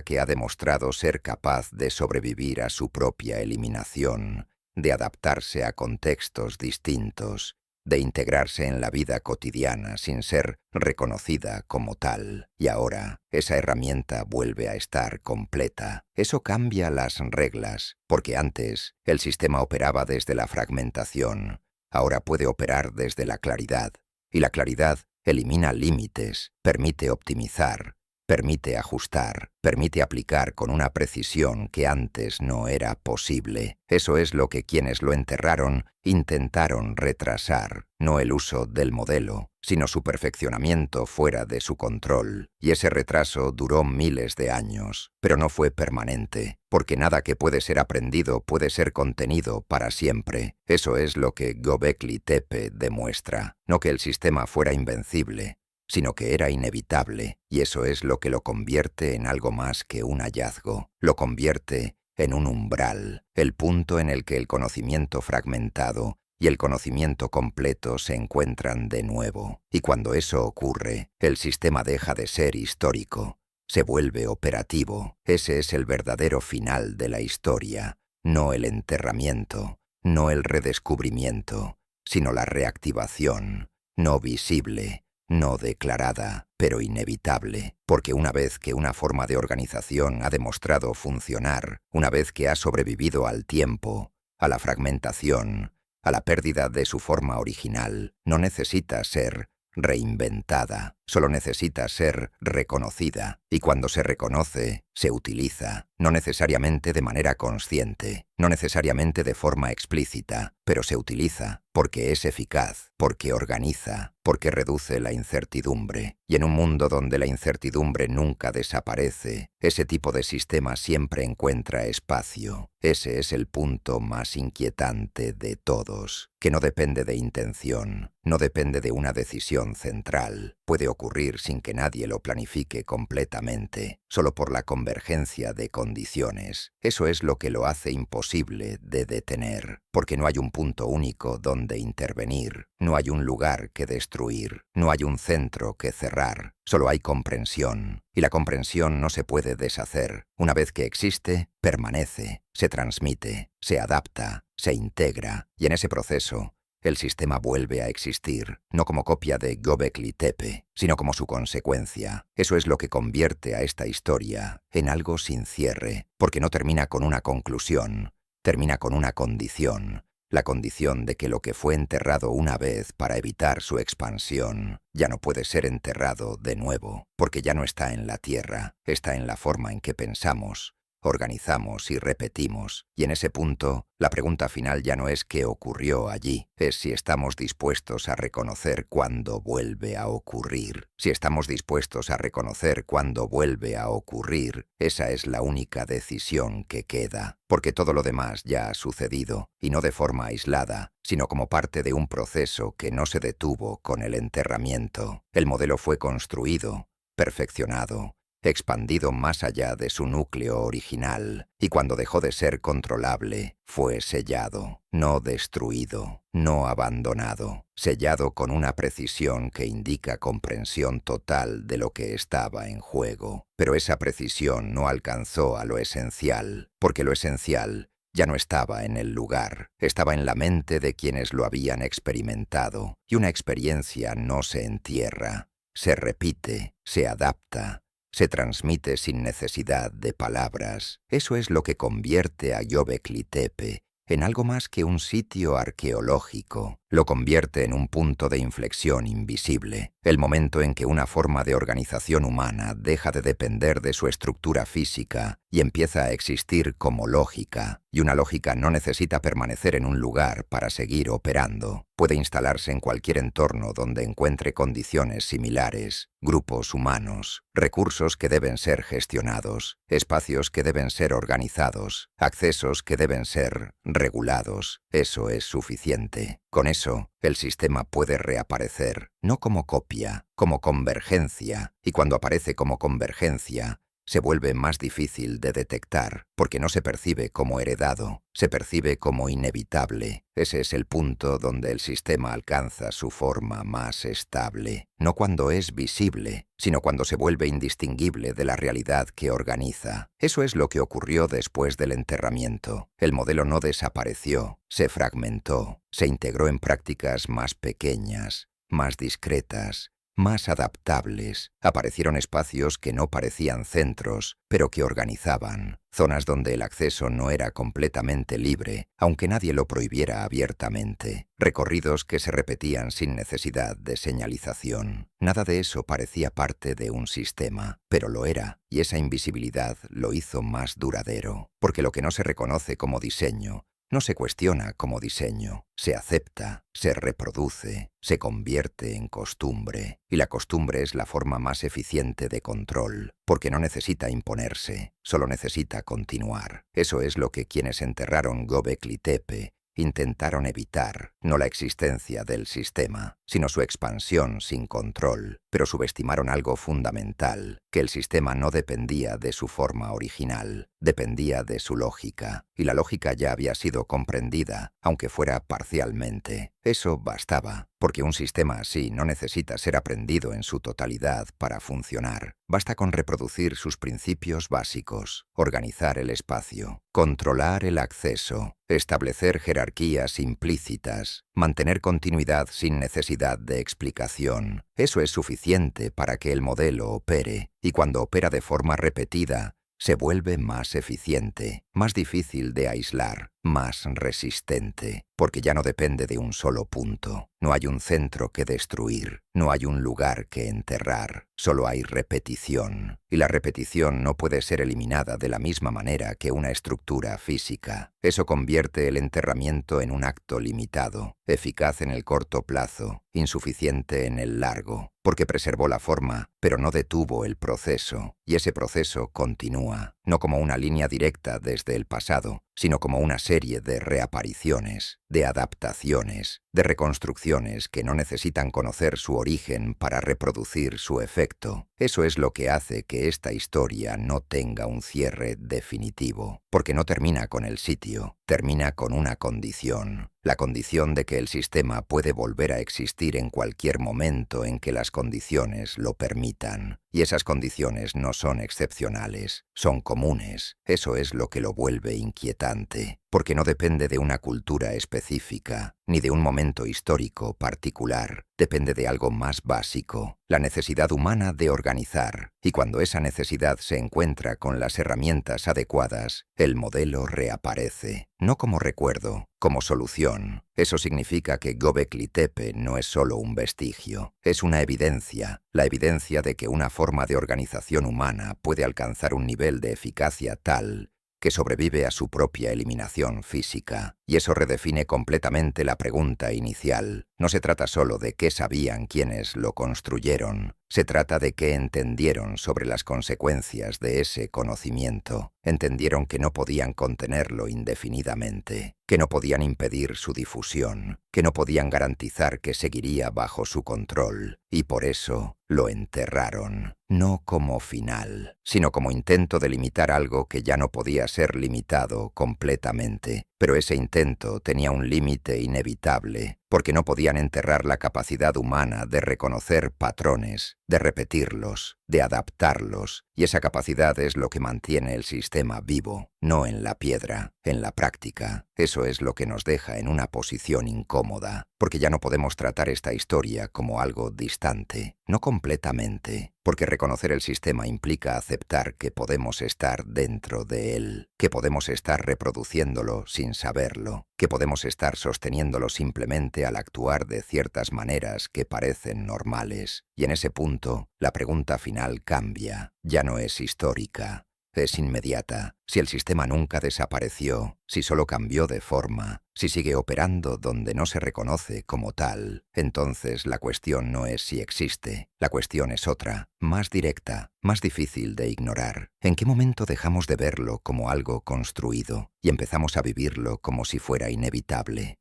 que ha demostrado ser capaz de sobrevivir a su propia eliminación, de adaptarse a contextos distintos, de integrarse en la vida cotidiana sin ser reconocida como tal. Y ahora, esa herramienta vuelve a estar completa. Eso cambia las reglas, porque antes el sistema operaba desde la fragmentación, ahora puede operar desde la claridad, y la claridad elimina límites, permite optimizar, permite ajustar, permite aplicar con una precisión que antes no era posible. Eso es lo que quienes lo enterraron intentaron retrasar, no el uso del modelo, sino su perfeccionamiento fuera de su control. Y ese retraso duró miles de años, pero no fue permanente, porque nada que puede ser aprendido puede ser contenido para siempre. Eso es lo que Göbekli Tepe demuestra, no que el sistema fuera invencible, sino que era inevitable, y eso es lo que lo convierte en algo más que un hallazgo, lo convierte en un umbral, el punto en el que el conocimiento fragmentado y el conocimiento completo se encuentran de nuevo. Y cuando eso ocurre, el sistema deja de ser histórico, se vuelve operativo. Ese es el verdadero final de la historia, no el enterramiento, no el redescubrimiento, sino la reactivación, no visible, no declarada, pero inevitable, porque una vez que una forma de organización ha demostrado funcionar, una vez que ha sobrevivido al tiempo, a la fragmentación, a la pérdida de su forma original, no necesita ser reinventada, solo necesita ser reconocida, y cuando se reconoce, se utiliza, no necesariamente de manera consciente, no necesariamente de forma explícita, pero se utiliza porque es eficaz, porque organiza, porque reduce la incertidumbre. Y en un mundo donde la incertidumbre nunca desaparece, ese tipo de sistema siempre encuentra espacio. Ese es el punto más inquietante de todos, que no depende de intención, no depende de una decisión central. Puede ocurrir sin que nadie lo planifique completamente, solo por la convergencia de condiciones. Eso es lo que lo hace imposible de detener, porque no hay un punto único donde intervenir, no hay un lugar que destruir, no hay un centro que cerrar, solo hay comprensión, y la comprensión no se puede deshacer. Una vez que existe, permanece, se transmite, se adapta, se integra, y en ese proceso, el sistema vuelve a existir, no como copia de Göbekli Tepe, sino como su consecuencia. Eso es lo que convierte a esta historia en algo sin cierre, porque no termina con una conclusión, termina con una condición, la condición de que lo que fue enterrado una vez para evitar su expansión ya no puede ser enterrado de nuevo, porque ya no está en la tierra, está en la forma en que pensamos, organizamos y repetimos, y en ese punto, la pregunta final ya no es qué ocurrió allí, es si estamos dispuestos a reconocer cuándo vuelve a ocurrir. Si estamos dispuestos a reconocer cuándo vuelve a ocurrir, esa es la única decisión que queda, porque todo lo demás ya ha sucedido, y no de forma aislada, sino como parte de un proceso que no se detuvo con el enterramiento. El modelo fue construido, perfeccionado, expandido más allá de su núcleo original, y cuando dejó de ser controlable, fue sellado, no destruido, no abandonado, sellado con una precisión que indica comprensión total de lo que estaba en juego. Pero esa precisión no alcanzó a lo esencial, porque lo esencial ya no estaba en el lugar, estaba en la mente de quienes lo habían experimentado, y una experiencia no se entierra, se repite, se adapta, se transmite sin necesidad de palabras. Eso es lo que convierte a Göbekli Tepe en algo más que un sitio arqueológico. Lo convierte en un punto de inflexión invisible, el momento en que una forma de organización humana deja de depender de su estructura física y empieza a existir como lógica, y una lógica no necesita permanecer en un lugar para seguir operando. Puede instalarse en cualquier entorno donde encuentre condiciones similares, grupos humanos, recursos que deben ser gestionados, espacios que deben ser organizados, accesos que deben ser regulados. Eso es suficiente. Con eso, el sistema puede reaparecer, no como copia, como convergencia, y cuando aparece como convergencia, se vuelve más difícil de detectar, porque no se percibe como heredado, se percibe como inevitable. Ese es el punto donde el sistema alcanza su forma más estable, no cuando es visible, sino cuando se vuelve indistinguible de la realidad que organiza. Eso es lo que ocurrió después del enterramiento. El modelo no desapareció, se fragmentó, se integró en prácticas más pequeñas, más discretas, más adaptables. Aparecieron espacios que no parecían centros, pero que organizaban. Zonas donde el acceso no era completamente libre, aunque nadie lo prohibiera abiertamente. Recorridos que se repetían sin necesidad de señalización. Nada de eso parecía parte de un sistema, pero lo era, y esa invisibilidad lo hizo más duradero. Porque lo que no se reconoce como diseño no se cuestiona como diseño, se acepta, se reproduce, se convierte en costumbre. Y la costumbre es la forma más eficiente de control, porque no necesita imponerse, solo necesita continuar. Eso es lo que quienes enterraron Göbekli Tepe intentaron evitar, no la existencia del sistema, sino su expansión sin control, pero subestimaron algo fundamental, que el sistema no dependía de su forma original, dependía de su lógica, y la lógica ya había sido comprendida, aunque fuera parcialmente. Eso bastaba, porque un sistema así no necesita ser aprendido en su totalidad para funcionar. Basta con reproducir sus principios básicos, organizar el espacio, controlar el acceso, establecer jerarquías implícitas, mantener continuidad sin necesidad de explicación. Eso es suficiente para que el modelo opere, y cuando opera de forma repetida, se vuelve más eficiente, más difícil de aislar, más resistente, porque ya no depende de un solo punto. No hay un centro que destruir, no hay un lugar que enterrar, solo hay repetición. Y la repetición no puede ser eliminada de la misma manera que una estructura física. Eso convierte el enterramiento en un acto limitado, eficaz en el corto plazo, insuficiente en el largo, porque preservó la forma, pero no detuvo el proceso, y ese proceso continúa, no como una línea directa desde el pasado, sino como una serie de reapariciones, de adaptaciones, de reconstrucciones que no necesitan conocer su origen para reproducir su efecto. Eso es lo que hace que esta historia no tenga un cierre definitivo, porque no termina con el sitio, termina con una condición. La condición de que el sistema puede volver a existir en cualquier momento en que las condiciones lo permitan. Y esas condiciones no son excepcionales, son comunes. Eso es lo que lo vuelve inquietante, porque no depende de una cultura específica, ni de un momento histórico particular. Depende de algo más básico, la necesidad humana de organizar. Y cuando esa necesidad se encuentra con las herramientas adecuadas, el modelo reaparece, no como recuerdo, como solución. Eso significa que Göbekli Tepe no es solo un vestigio, es una evidencia, la evidencia de que una forma de organización humana puede alcanzar un nivel de eficacia tal que sobrevive a su propia eliminación física. Y eso redefine completamente la pregunta inicial. No se trata solo de qué sabían quienes lo construyeron, se trata de qué entendieron sobre las consecuencias de ese conocimiento. Entendieron que no podían contenerlo indefinidamente, que no podían impedir su difusión, que no podían garantizar que seguiría bajo su control, y por eso lo enterraron, no como final, sino como intento de limitar algo que ya no podía ser limitado completamente. Pero ese intento tenía un límite inevitable, porque no podían enterrar la capacidad humana de reconocer patrones, de repetirlos, de adaptarlos, y esa capacidad es lo que mantiene el sistema vivo, no en la piedra, en la práctica. Eso es lo que nos deja en una posición incómoda, porque ya no podemos tratar esta historia como algo distante, no completamente, porque reconocer el sistema implica aceptar que podemos estar dentro de él, que podemos estar reproduciéndolo sin saberlo, que podemos estar sosteniéndolo simplemente al actuar de ciertas maneras que parecen normales. Y en ese punto, la pregunta final cambia, ya no es histórica, es inmediata. Si el sistema nunca desapareció, si solo cambió de forma, si sigue operando donde no se reconoce como tal, entonces la cuestión no es si existe, la cuestión es otra, más directa, más difícil de ignorar. ¿En qué momento dejamos de verlo como algo construido y empezamos a vivirlo como si fuera inevitable?